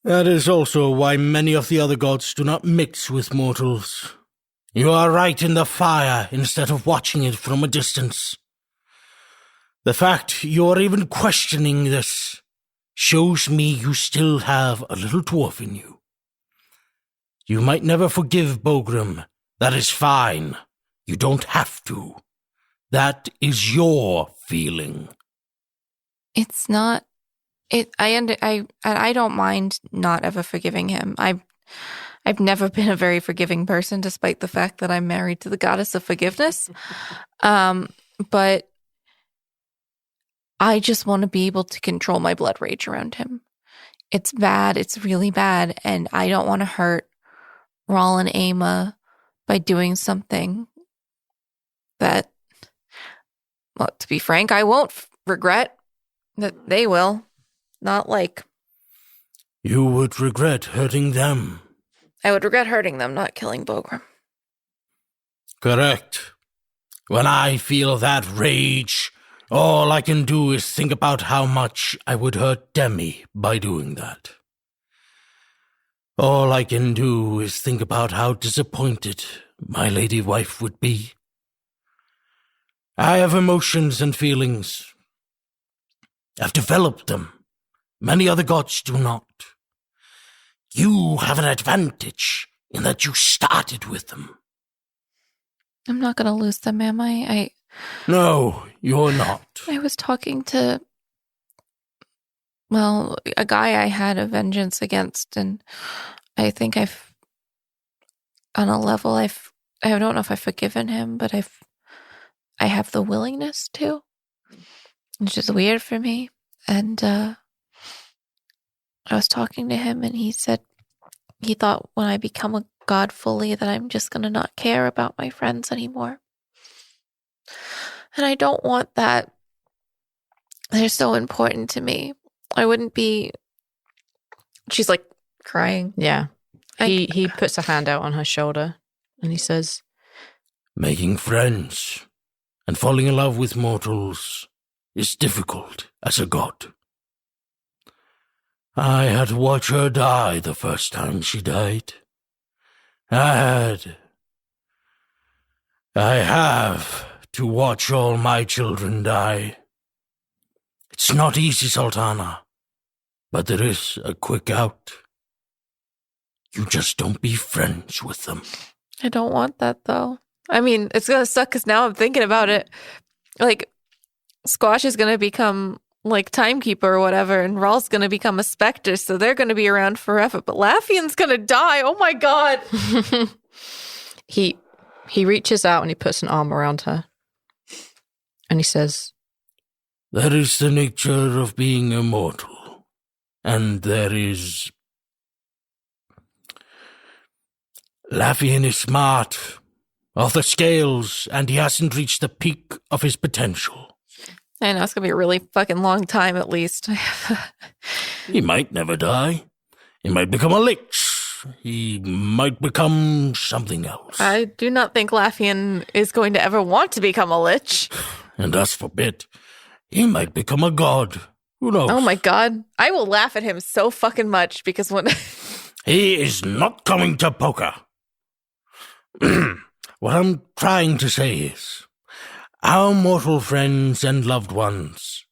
That is also why many of the other gods do not mix with mortals. You are right in the fire instead of watching it from a distance. The fact you are even questioning this shows me you still have a little dwarf in you. You might never forgive Bogrim. That is fine. You don't have to. That is your feeling. It's not. I don't mind not ever forgiving him. I've never been a very forgiving person, despite the fact that I'm married to the goddess of forgiveness. But I just want to be able to control my blood rage around him. It's bad. It's really bad. And I don't want to hurt Rhal and Ama by doing something that, well, to be frank, I won't regret. That they will. Not like... You would regret hurting them. I would regret hurting them, not killing Bogrim. Correct. When I feel that rage, all I can do is think about how much I would hurt Demi by doing that. All I can do is think about how disappointed my lady wife would be. I have emotions and feelings. I've developed them. Many other gods do not. You have an advantage in that you started with them. I'm not going to lose them, am I? No, you're not. I was talking to, well, a guy I had a vengeance against, and I think on a level, I don't know if I've forgiven him, but I have the willingness to, which is weird for me. And I was talking to him, and he said he thought when I become a god fully that I'm just going to not care about my friends anymore. And I don't want that. They're so important to me. I wouldn't be... She's like crying. Yeah. He puts a hand out on her shoulder and he says, Making friends and falling in love with mortals is difficult as a god. I had to watch her die the first time she died. I have to watch all my children die. It's not easy, Zaltanna, but there is a quick out. You just don't be friends with them. I don't want that, though. I mean, it's going to suck because now I'm thinking about it. Like, Squash is going to become, like, timekeeper or whatever, and Rhal's going to become a specter, so they're going to be around forever. But Lafian's going to die. Oh, my God. He reaches out and he puts an arm around her. And he says, That is the nature of being immortal. And there is... Lafian is smart, off the scales, and he hasn't reached the peak of his potential. I know, it's going to be a really fucking long time at least. He might never die. He might become a lich. He might become something else. I do not think Lafian is going to ever want to become a lich. And as for Bit, he might become a god. Who knows? Oh my God. I will laugh at him so fucking much because when... He is not coming to poker. What I'm trying to say is, our mortal friends and loved ones,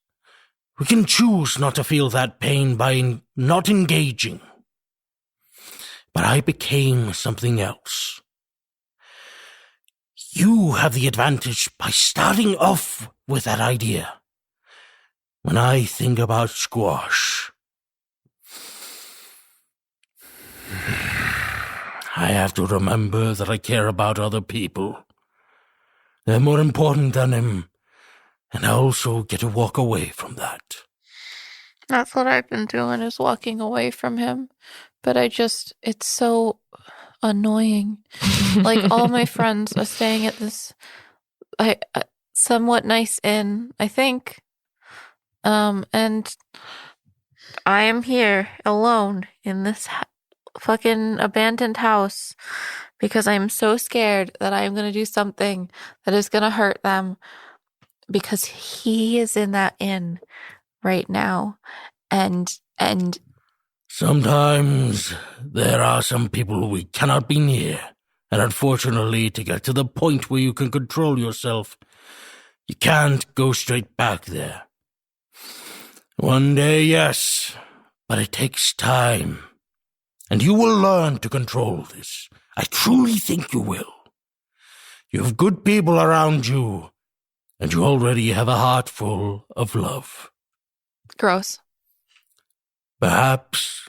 we can choose not to feel that pain by not engaging. But I became something else. You have the advantage by starting off with that idea. When I think about Squash, I have to remember that I care about other people. They're more important than him, and I also get to walk away from that. That's what I've been doing, is walking away from him. But it's so annoying. Like, all my friends are staying at this somewhat nice inn, I think. And I am here alone in this fucking abandoned house because I'm so scared that I'm going to do something that is going to hurt them because he is in that inn right now. And sometimes there are some people we cannot be near. And unfortunately, to get to the point where you can control yourself, you can't go straight back there. One day, yes, but it takes time. And you will learn to control this. I truly think you will. You have good people around you, and you already have a heart full of love. gross. Perhaps,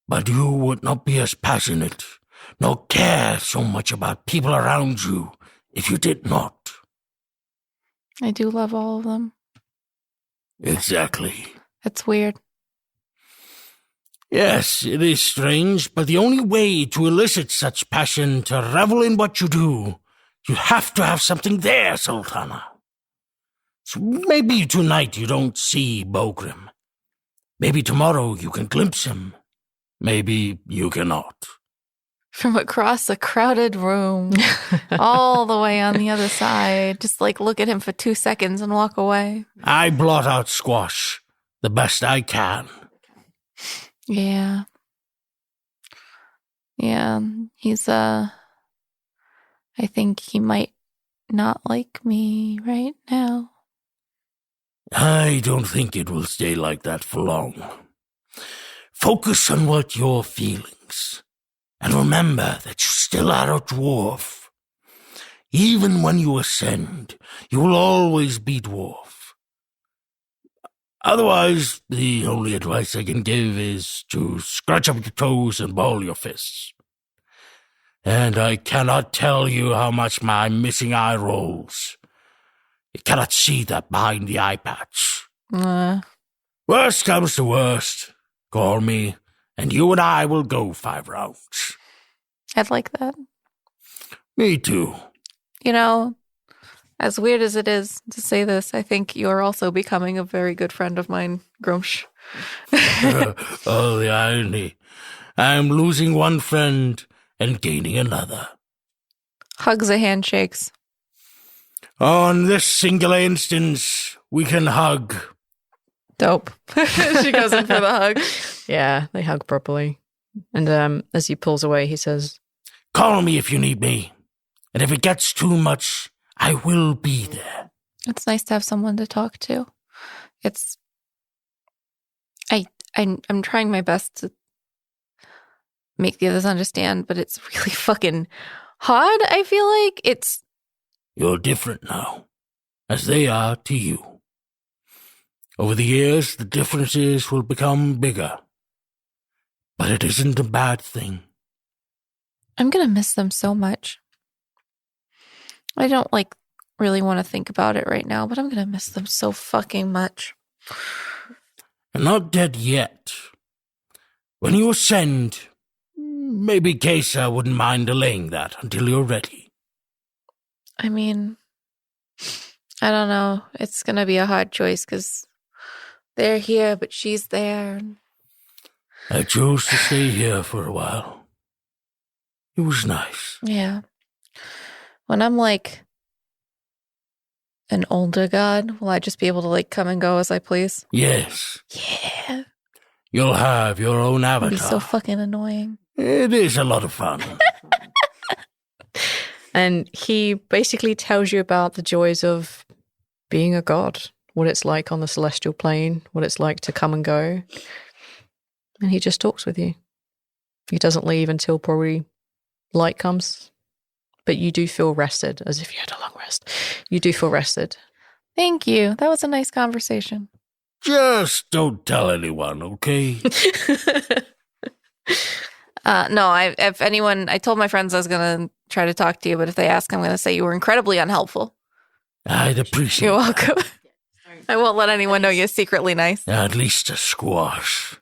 but you would not be as passionate, nor care so much about people around you if you did not. I do love all of them. Exactly. It's weird. Yes, it is strange, but the only way to elicit such passion, to revel in what you do, you have to have something there, Zaltanna. So maybe tonight you don't see Bogrim. Maybe tomorrow you can glimpse him. Maybe you cannot. From across a crowded room, all the way on the other side, just like look at him for 2 seconds and walk away. I blot out Squash the best I can. Yeah. Yeah, he's, I think he might not like me right now. I don't think it will stay like that for long. Focus on what you're feelings. And remember that you still are a dwarf. Even when you ascend, you will always be dwarf. Otherwise, the only advice I can give is to scratch up your toes and ball your fists. And I cannot tell you how much my missing eye rolls. You cannot see that behind the eye patch. Worst comes to worst, call me, and you and I will go 5 rounds. I'd like that. Me too. You know, as weird as it is to say this, I think you're also becoming a very good friend of mine, Gruumsh. Oh, the irony. I'm losing one friend and gaining another. Hugs and handshakes. On this singular instance, we can hug. Dope. She goes in for the hug. Yeah, they hug properly. And as he pulls away, he says, Call me if you need me. And if it gets too much, I will be there. It's nice to have someone to talk to. It's... I'm trying my best to make the others understand, but it's really fucking hard, I feel like. It's... You're different now, as they are to you. Over the years, the differences will become bigger. But it isn't a bad thing. I'm gonna miss them so much. I don't, really want to think about it right now, but I'm gonna miss them so fucking much. You're not dead yet. When you ascend, maybe Kesa wouldn't mind delaying that until you're ready. I mean, I don't know. It's gonna be a hard choice because they're here, but she's there. I chose to stay here for a while. It was nice. Yeah. When I'm an older god, will I just be able to come and go as I please? Yes. Yeah. You'll have your own avatar. It'd be so fucking annoying. It is a lot of fun. and he basically tells you about the joys of being a god, what it's like on the celestial plane, what it's like to come and go. And he just talks with you. He doesn't leave until probably light comes. But you do feel rested, as if you had a long rest. You do feel rested. Thank you. That was a nice conversation. Just don't tell anyone, okay? No, if anyone, I told my friends I was going to try to talk to you, but if they ask, I'm going to say you were incredibly unhelpful. I'd appreciate You're that. welcome. I won't let anyone know you're secretly nice. At least a Squash.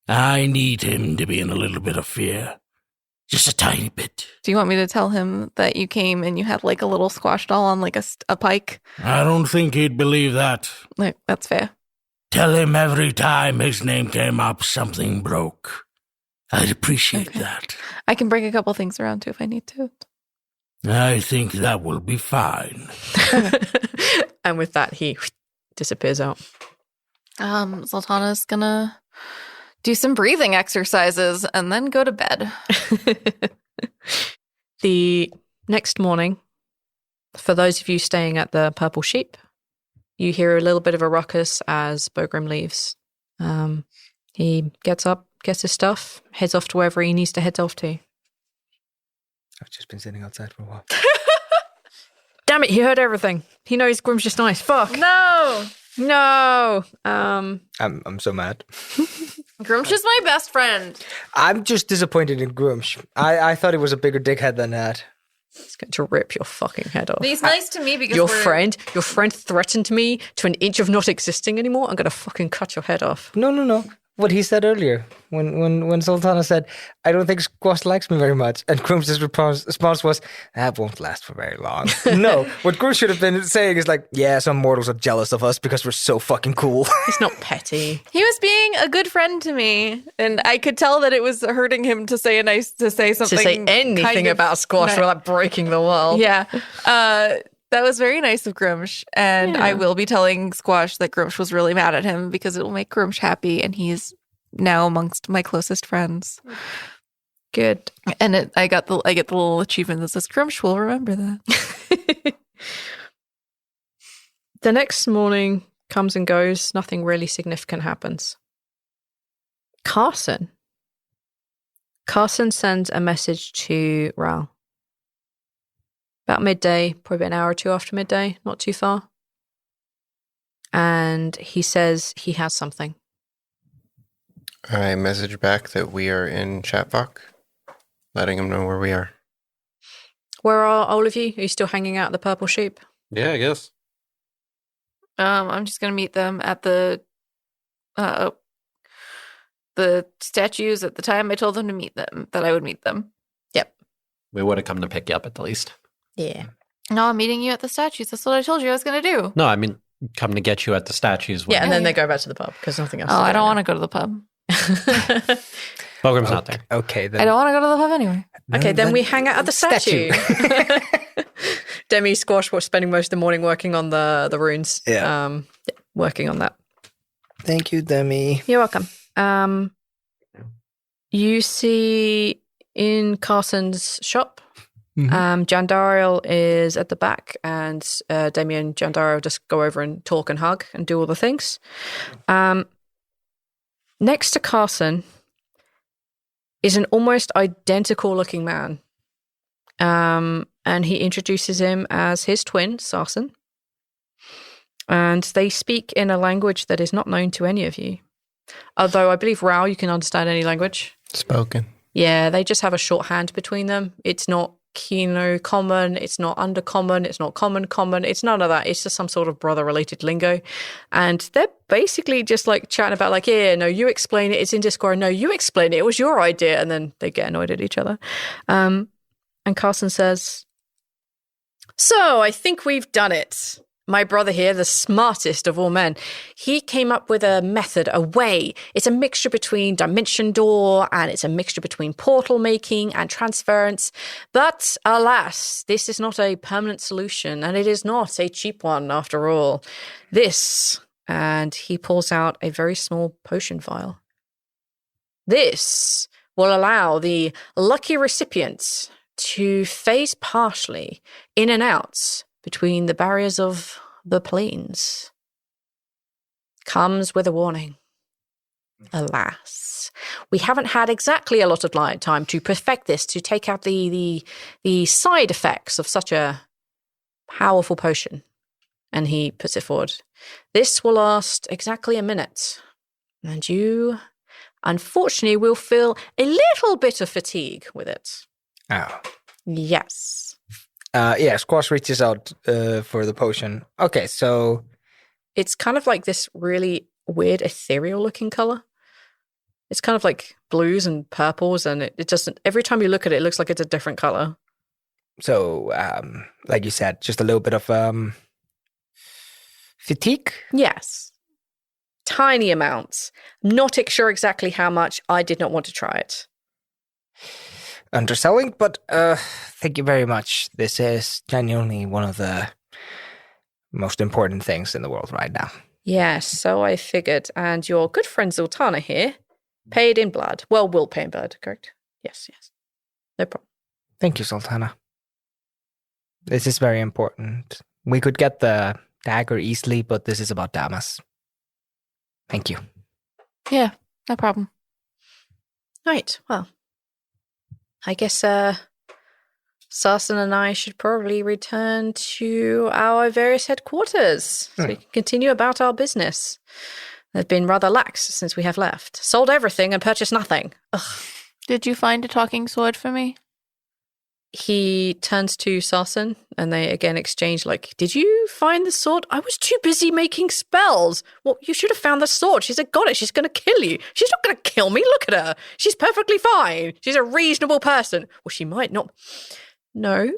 I need him to be in a little bit of fear. Just a tiny bit. Do you want me to tell him that you came and you had a little squash doll on a pike? I don't think he'd believe that. That's fair. Tell him every time his name came up, something broke. I'd appreciate that. I can bring a couple things around too if I need to. I think that will be fine. And with that, he disappears out. Zaltanna's gonna do some breathing exercises and then go to bed. The next morning, for those of you staying at the Purple Sheep, you hear a little bit of a ruckus as Bogrim leaves. He gets up, gets his stuff, heads off to wherever he needs to head off to. I've just been sitting outside for a while. Damn it, he heard everything. He knows Gruumsh just nice. Fuck. No. I'm so mad. Gruumsh is my best friend. I'm just disappointed in Gruumsh. I thought he was a bigger dickhead than that. He's going to rip your fucking head off. He's nice to me because your friend threatened me to an inch of not existing anymore. I'm going to fucking cut your head off. No. What he said earlier, when Zaltanna said, I don't think Squash likes me very much, and Gruumsh's response was, that won't last for very long. No, what Gruumsh should have been saying is like, yeah, some mortals are jealous of us because we're so fucking cool. He's not petty. He was being a good friend to me, and I could tell that it was hurting him to say something. To say anything kind of about Squash without breaking the wall. Yeah. That was very nice of Gruumsh, and I will be telling Squash that Gruumsh was really mad at him because it will make Gruumsh happy, and he's now amongst my closest friends. Good. And I get the little achievement that says Gruumsh will remember that. The next morning comes and goes. Nothing really significant happens. Carson sends a message to Rhal. About midday, probably an hour or two after midday, not too far. And he says he has something. I message back that we are in Chatvok, letting him know where we are. Where are all of you? Are you still hanging out at the Purple Sheep? Yeah, I guess. I'm just going to meet them at the statues at the time I told them to meet them, that I would meet them. Yep. We would have come to pick you up at the least. Yeah. No, I'm meeting you at the statues. That's what I told you I was going to do. No, I mean, come to get you at the statues. Yeah, and then they go back to the pub because nothing else. Oh, I don't want to go to the pub. Bogrim's not there. Okay, then. I don't want to go to the pub anyway. Okay, then we hang out at the statue. Demi Squash was spending most of the morning working on the runes. Yeah. Working on that. Thank you, Demi. You're welcome. You see in Carson's shop, Jandariel is at the back, and Demi and Jandariel just go over and talk and hug and do all the things. Next to Carson is an almost identical looking man. And he introduces him as his twin, Sarsen. And they speak in a language that is not known to any of you. Although I believe, Rhal, you can understand any language. Spoken. Yeah, they just have a shorthand between them. It's not Kino common, it's not undercommon, it's not common, it's none of that. It's just some sort of brother-related lingo. And they're basically just like chatting about like, yeah, no, you explain it, it's in Discord, no, you explain it, it was your idea. And then they get annoyed at each other. And Carson says, so I think we've done it. My brother here, the smartest of all men, he came up with a method, a way. It's a mixture between dimension door and it's a mixture between portal making and transference. But alas, this is not a permanent solution and it is not a cheap one after all. This, and he pulls out a very small potion vial. This will allow the lucky recipients to phase partially in and out between the barriers of the planes. Comes with a warning. Alas, we haven't had exactly a lot of time to perfect this, to take out the side effects of such a powerful potion. And he puts it forward. This will last exactly a minute. And you, unfortunately, will feel a little bit of fatigue with it. Oh. Yes. Squash reaches out for the potion. Okay, so it's kind of like this really weird ethereal looking color. It's kind of like blues and purples, and it doesn't, every time you look at it, it looks like it's a different color. So, like you said, just a little bit of fatigue? Yes. Tiny amounts. Not sure exactly how much. I did not want to try it. underselling, but thank you very much. This is genuinely one of the most important things in the world right now. Yes, so I figured. And your good friend Zaltanna here paid in blood. Well, will pay in blood, correct? Yes. No problem. Thank you, Zaltanna. This is very important. We could get the dagger easily, but this is about Damas. Thank you. Yeah, no problem. Right, well, I guess Sarsen and I should probably return to our various headquarters so we can continue about our business. They've been rather lax since we have left. Sold everything and purchased nothing. Ugh. Did you find a talking sword for me? He turns to Sarsen and they again exchange like, did you find the sword? I was too busy making spells. Well, you should have found the sword. She's a goddess. She's going to kill you. She's not going to kill me. Look at her. She's perfectly fine. She's a reasonable person. Well, she might not. No,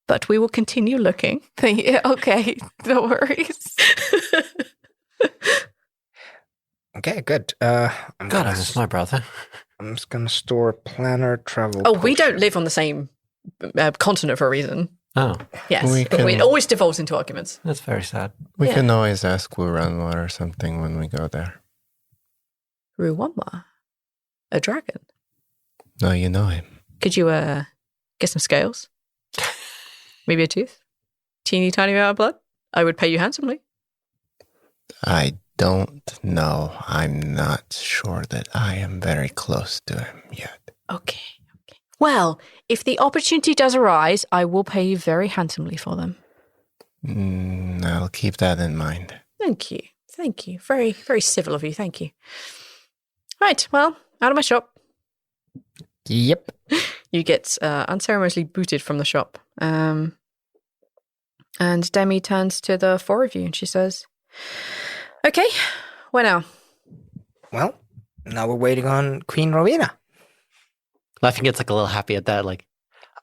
but we will continue looking. Yeah, okay, no worries. Okay, good. God, I miss my brother. I'm just going to store planner travel. Oh, we don't live on the same continent for a reason. Oh, Yes, We it always devolves into arguments. that's very sad. We Yeah. can always ask Wuranwa or something when we go there. Ruwama, a dragon. No, you know him. Could you get some scales? Maybe a tooth? Teeny tiny amount of blood? I would pay you handsomely. I don't know. I'm not sure that I am very close to him yet. Okay. Well, if the opportunity does arise, I will pay you very handsomely for them. I'll keep that in mind. Thank you. Very, very civil of you. Thank you. Right. Well, out of my shop. Yep. You get unceremoniously booted from the shop. And Demi turns to the four of you and she says, okay, where now? Well, now we're waiting on Queen Rowena. Lafian gets like a little happy at that. Like,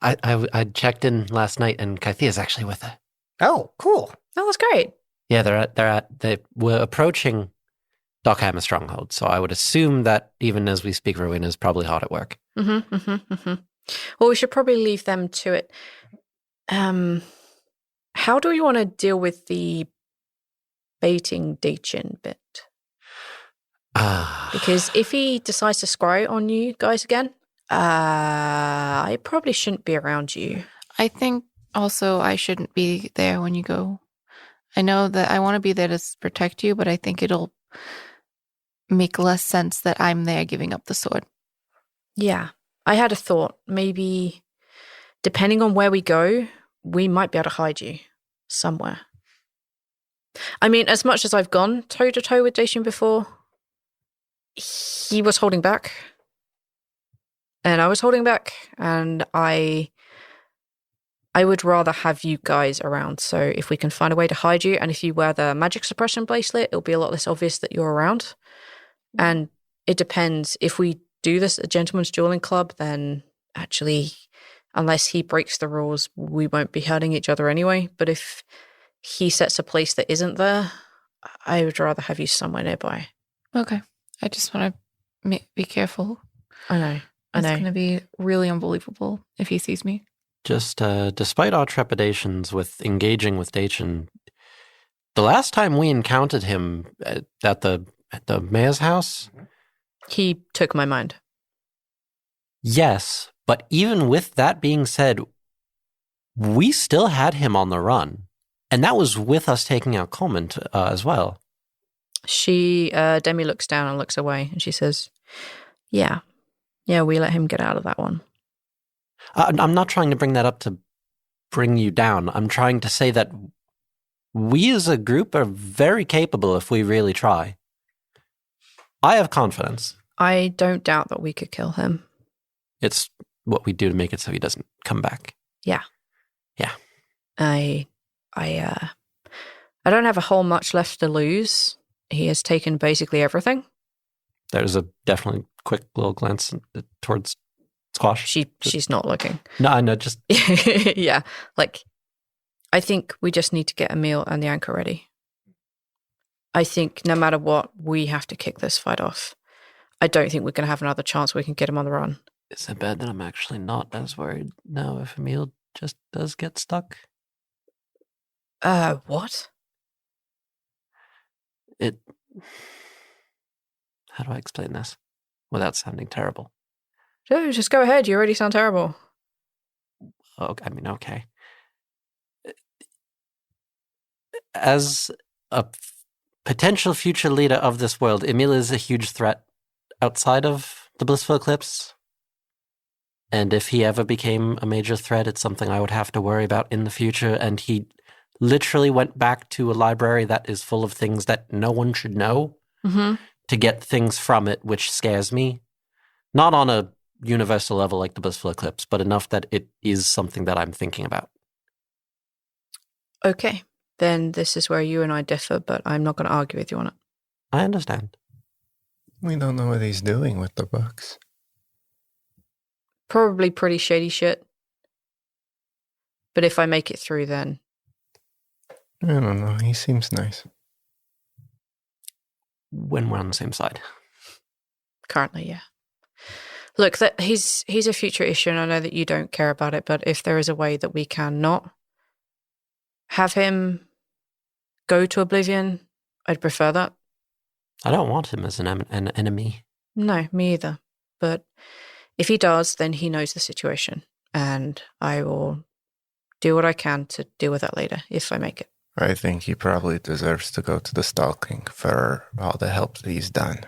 I checked in last night and Kythea's actually with her. Oh, cool. Oh, that's great. Yeah, they were approaching Dockhammer Stronghold, so I would assume that even as we speak, Rowena's probably hard at work. Well, we should probably leave them to it. How do we want to deal with the baiting Dachin bit? Because if he decides to scry on you guys again, I probably shouldn't be around you. I think also I shouldn't be there when you go. I know that I want to be there to protect you, but I think it'll make less sense that I'm there giving up the sword. Yeah, I had a thought. Maybe, depending on where we go, we might be able to hide you somewhere. I mean, as much as I've gone toe-to-toe with Dacian before, he was holding back. And I was holding back. And I would rather have you guys around. So if we can find a way to hide you, and if you wear the magic suppression bracelet, it'll be a lot less obvious that you're around. And it depends. If we do this at a gentleman's dueling club, then actually, unless he breaks the rules, we won't be hurting each other anyway. But if he sets a place that isn't there, I would rather have you somewhere nearby. Okay. I just want to be careful. I know. It's going to be really unbelievable if he sees me. Just despite our trepidations with engaging with Dachin, the last time we encountered him at the mayor's house, He took my mind. yes, but even with that being said, we still had him on the run, and that was with us taking out Komin as well. Demi looks down and looks away, and she says, yeah, we let him get out of that one. I'm not trying to bring that up to bring you down. I'm trying to say that we as a group are very capable if we really try. I have confidence. I don't doubt that we could kill him. It's what we do to make it so he doesn't come back. Yeah. Yeah. I don't have a whole much left to lose. He has taken basically everything. There's a definitely quick little glance towards Squash. She's not looking. No, just... Yeah. Like, I think we just need to get a meal and the anchor ready. I think no matter what, we have to kick this fight off. I don't think we're going to have another chance we can get him on the run. Is it bad that I'm actually not as worried now if Emil just does get stuck? What? How do I explain this without sounding terrible? No, just go ahead. You already sound terrible. Oh, I mean, okay. As a potential future leader of this world, Emil is a huge threat outside of the Blissful Eclipse. And if he ever became a major threat, it's something I would have to worry about in the future. And he literally went back to a library that is full of things that no one should know to get things from it, which scares me. Not on a universal level like the Blissful Eclipse, but enough that it is something that I'm thinking about. Okay, then this is where you and I differ, but I'm not going to argue with you on it. I understand. We don't know what he's doing with the books. Probably pretty shady shit. But if I make it through, then... I don't know. He seems nice. When we're on the same side. Currently, yeah. Look, he's a future issue, and I know that you don't care about it, but if there is a way that we can not have him go to Oblivion, I'd prefer that. I don't want him as an enemy. No, me either. But if he does, then he knows the situation, and I will do what I can to deal with that later, if I make it. I think he probably deserves to go to the stalking for all the help that he's done.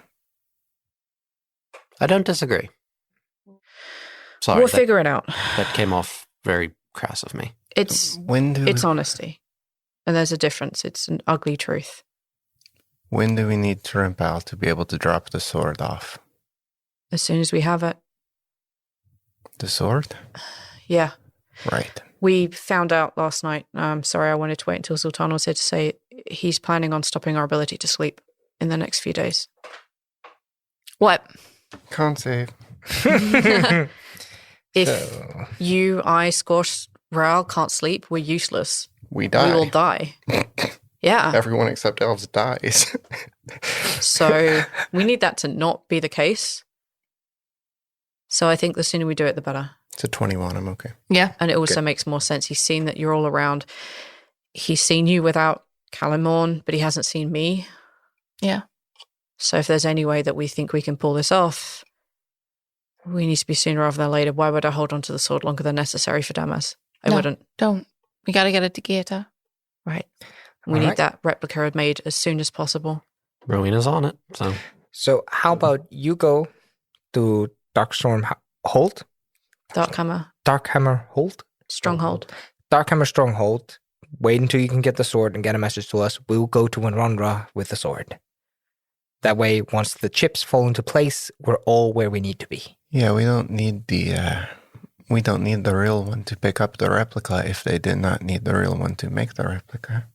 I don't disagree. Sorry, we'll figure it out. That came off very crass of me. It's honesty. And there's a difference. It's an ugly truth. When do we need Rhal to be able to drop the sword off? As soon as we have it. The sword? Yeah. Right. We found out last night. Sorry, I wanted to wait until Zaltanna was here to say he's planning on stopping our ability to sleep in the next few days. What? Can't save. If you, I, Scorch, Rhal can't sleep, we're useless. We die. We will die. Yeah. Everyone except elves dies. So we need that to not be the case. So I think the sooner we do it, the better. It's a 21, I'm okay. Yeah. And it also makes more sense. He's seen that you're all around. He's seen you without Calamorn, but he hasn't seen me. Yeah. So if there's any way that we think we can pull this off, we need to be sooner rather than later. Why would I hold on to the sword longer than necessary for Damas? I wouldn't. Don't. We got to get it to Gieta. Right. We need that replica made as soon as possible. Rowena's on it, So how about you go to Darkstorm Hold? Darkhammer Hold? Stronghold. Darkhammer Stronghold. Wait until you can get the sword and get a message to us. We'll go to Winrondra with the sword. That way, once the chips fall into place, we're all where we need to be. Yeah, we don't need the real one to pick up the replica if they did not need the real one to make the replica.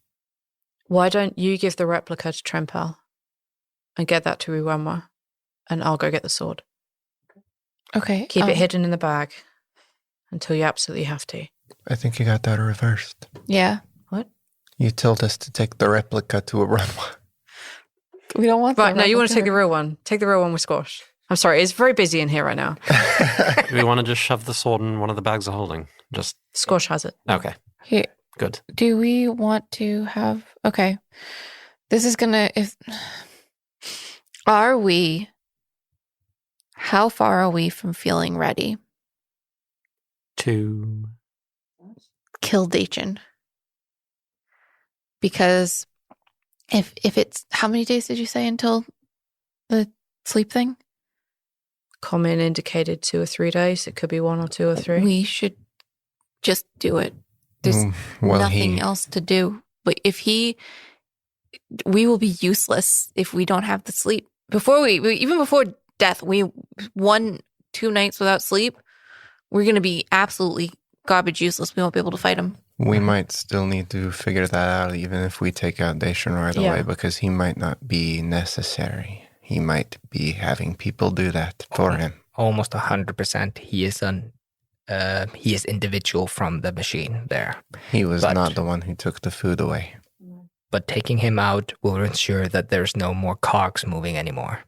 Why don't you give the replica to Trempel and get that to Uwama, and I'll go get the sword. Okay. Keep it hidden in the bag until you absolutely have to. I think you got that reversed. Yeah. What? You told us to take the replica to Uwama. We don't want Right, no, you want to take the real one. Take the real one with Squash. I'm sorry, it's very busy in here right now. Do we want to just shove the sword in one of the bags of holding? Just Squash has it. Okay. Here. Good. Do we want to have... Okay. This is going to... How far are we from feeling ready? To... Kill Dachin. Because if it's... How many days did you say until the sleep thing? Komin indicated 2 or 3 days. It could be 1 or 2 or 3. We should just do it. There's nothing else to do. But we will be useless if we don't have the sleep. Even before death, 1-2 nights without sleep, we're going to be absolutely garbage useless. We won't be able to fight him. We might still need to figure that out even if we take out Dacian right away, because he might not be necessary. He might be having people do that for him. Almost 100%. He is individual from the machine there. He was not the one who took the food away. But taking him out will ensure that there's no more cogs moving anymore.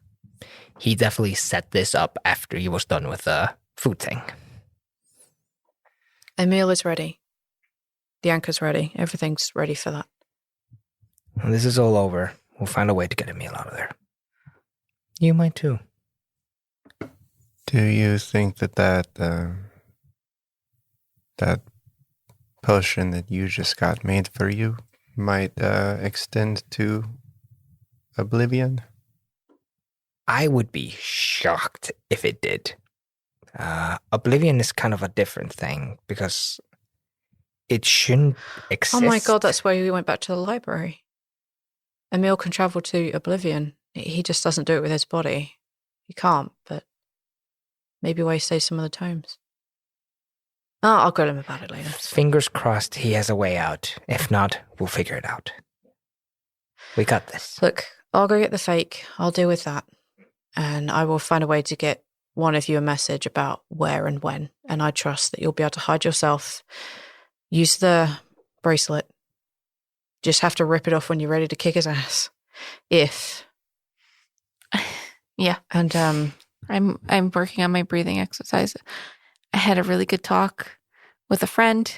He definitely set this up after he was done with the food thing. Emil is ready. The anchor's ready. Everything's ready for that. When this is all over, we'll find a way to get Emil out of there. You might too. Do you think that potion that you just got made for you might extend to oblivion? I would be shocked if it did. Oblivion is kind of a different thing because it shouldn't exist. Oh my god, that's why we went back to the library. Emil can travel to oblivion. He just doesn't do it with his body. He can't, but maybe why he saves some of the tomes. Oh, I'll go to him about it later. Fingers crossed he has a way out. If not, we'll figure it out. We got this. Look, I'll go get the fake. I'll deal with that. And I will find a way to get one of you a message about where and when. And I trust that you'll be able to hide yourself. Use the bracelet. Just have to rip it off when you're ready to kick his ass. If. Yeah. And I'm working on my breathing exercise. I had a really good talk with a friend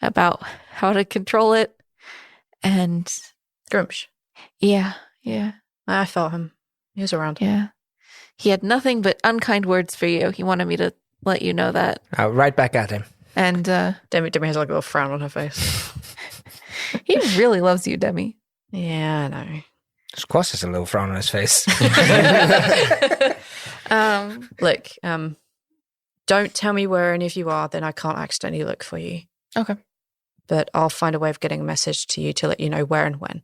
about how to control it. And Gruumsh. Yeah. I felt him. He was around. Yeah. He had nothing but unkind words for you. He wanted me to let you know that. Right back at him. And Demi has like a little frown on her face. he really loves you, Demi. Yeah, I know. Squash has a little frown on his face. Look, don't tell me where any of you are, then I can't accidentally look for you. Okay. But I'll find a way of getting a message to you to let you know where and when.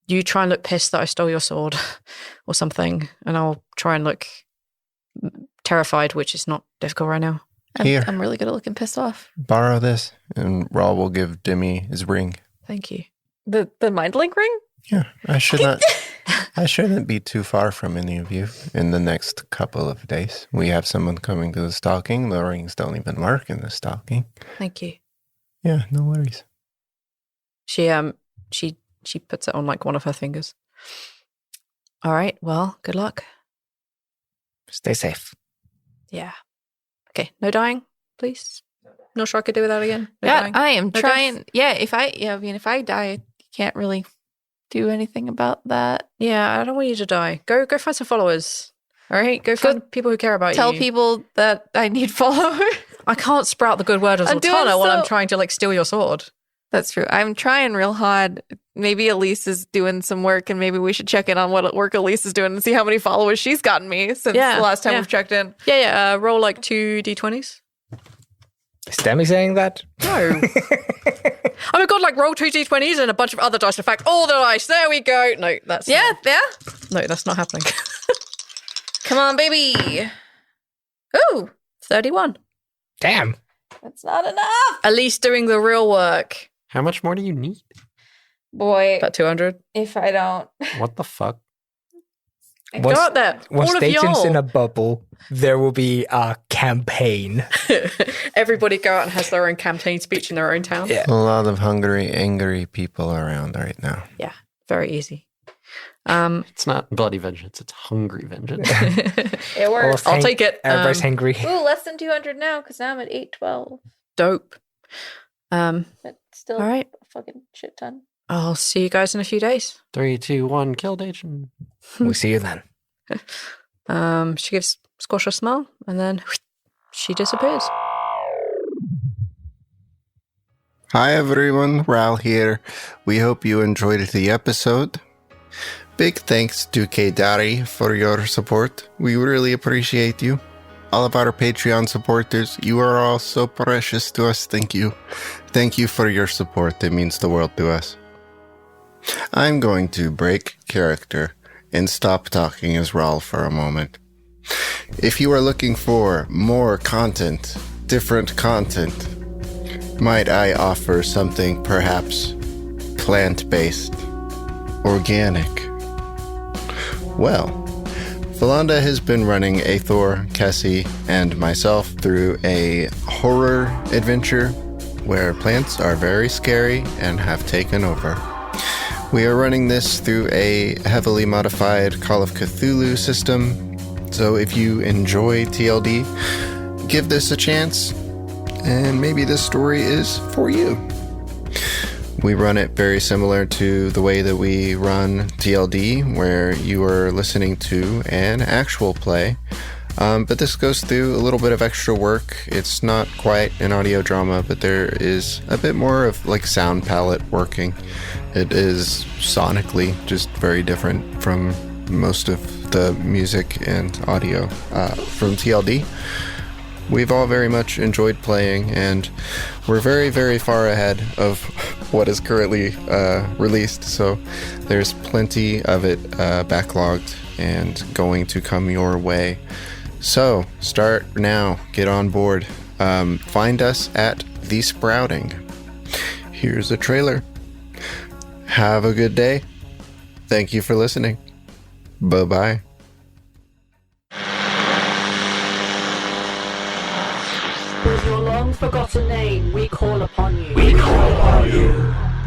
You try and look pissed that I stole your sword or something, and I'll try and look terrified, which is not difficult right now. Here. I'm really good at looking pissed off. Borrow this, and Rhal will give Demi his ring. Thank you. The mind link ring? Yeah, I shouldn't be too far from any of you in the next couple of days. We have someone coming to the stocking. The rings don't even work in the stocking. Thank you. Yeah, no worries. She puts it on like one of her fingers. All right, well, good luck. Stay safe. Yeah. Okay, no dying, please. Not sure I could do without again. No Yeah, dying. I am No trying. death? Yeah, if I die, you can't really do anything about that. Yeah, I don't want you to die. Go find some followers. All right, go find people who care about Tell you. people that I need followers. I can't sprout the good word of I'm doing Zaltanna while I'm so- trying to like steal your sword. That's true. I'm trying real hard. Maybe Elise is doing some work, and maybe we should check in on what work Elise is doing and see how many followers she's gotten me since the last time we've checked in. Yeah. Roll like 2 d20s. Is Demi saying that? No. Oh my god, like roll 2 d20s and a bunch of other dice. In fact, all the dice. There we go. No, that's Yeah. no, that's not happening. Come on, baby. Ooh, 31. Damn. that's not enough. At least doing the real work. How much more do you need? Boy, About 200. if I don't. What the fuck? Go out there. Once All of Dayton's y'all. in a bubble, there will be a campaign. Everybody go out and has their own campaign speech in their own town. Yeah. A lot of hungry, angry people around right now. Yeah, very easy. It's not bloody vengeance, it's hungry vengeance. It works. I'll take it. Everybody's hangry. Ooh, less than 200 now because now I'm at 812. Dope. But still All right. a fucking shit ton. I'll see you guys in a few days. 3, 2, 1, kill Dacian. We'll see you then. She gives Squash a smile and then she disappears. Hi everyone, Rhal here. We hope you enjoyed the episode. Big thanks to Kedari for your support. We really appreciate you. All of our Patreon supporters, you are all so precious to us. Thank you. Thank you for your support. It means the world to us. I'm going to break character and stop talking as Rhal for a moment. If you are looking for more content, different content, might I offer something perhaps plant-based, organic? Well, Valanda has been running Aethor, Kessie, and myself through a horror adventure where plants are very scary and have taken over. We are running this through a heavily modified Call of Cthulhu system, So if you enjoy TLD, give this a chance, and maybe this story is for you. We run it very similar to the way that we run TLD, where you are listening to an actual play. But this goes through a little bit of extra work. It's not quite an audio drama, but there is a bit more of like sound palette working. It is sonically just very different from most of the music and audio from TLD. We've all very much enjoyed playing, and we're very, very far ahead of what is currently released, so there's plenty of it backlogged and going to come your way. So, start now. Get on board. Find us at The Sprouting. Here's a trailer. Have a good day. Thank you for listening. Bye-bye. With your long-forgotten name, we call upon you. We call upon you.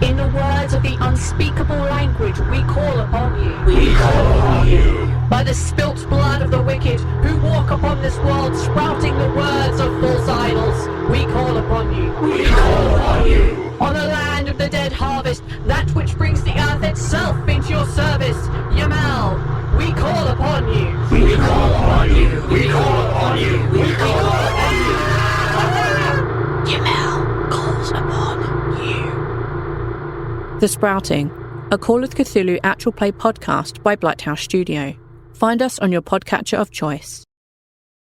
In the words of the unspeakable language, we call upon you. We call upon you. By the spilt blood of the wicked, who walk upon this world, sprouting the words of false idols, we call upon you. We call upon you. On the land of the dead harvest, that which brings the earth itself into your service, Yamal, we call upon you. We call upon you. We call upon you. We call upon you. Yamal calls upon you. The Sprouting, a Call of Cthulhu actual play podcast by Blighthouse Studio. Find us on your podcatcher of choice.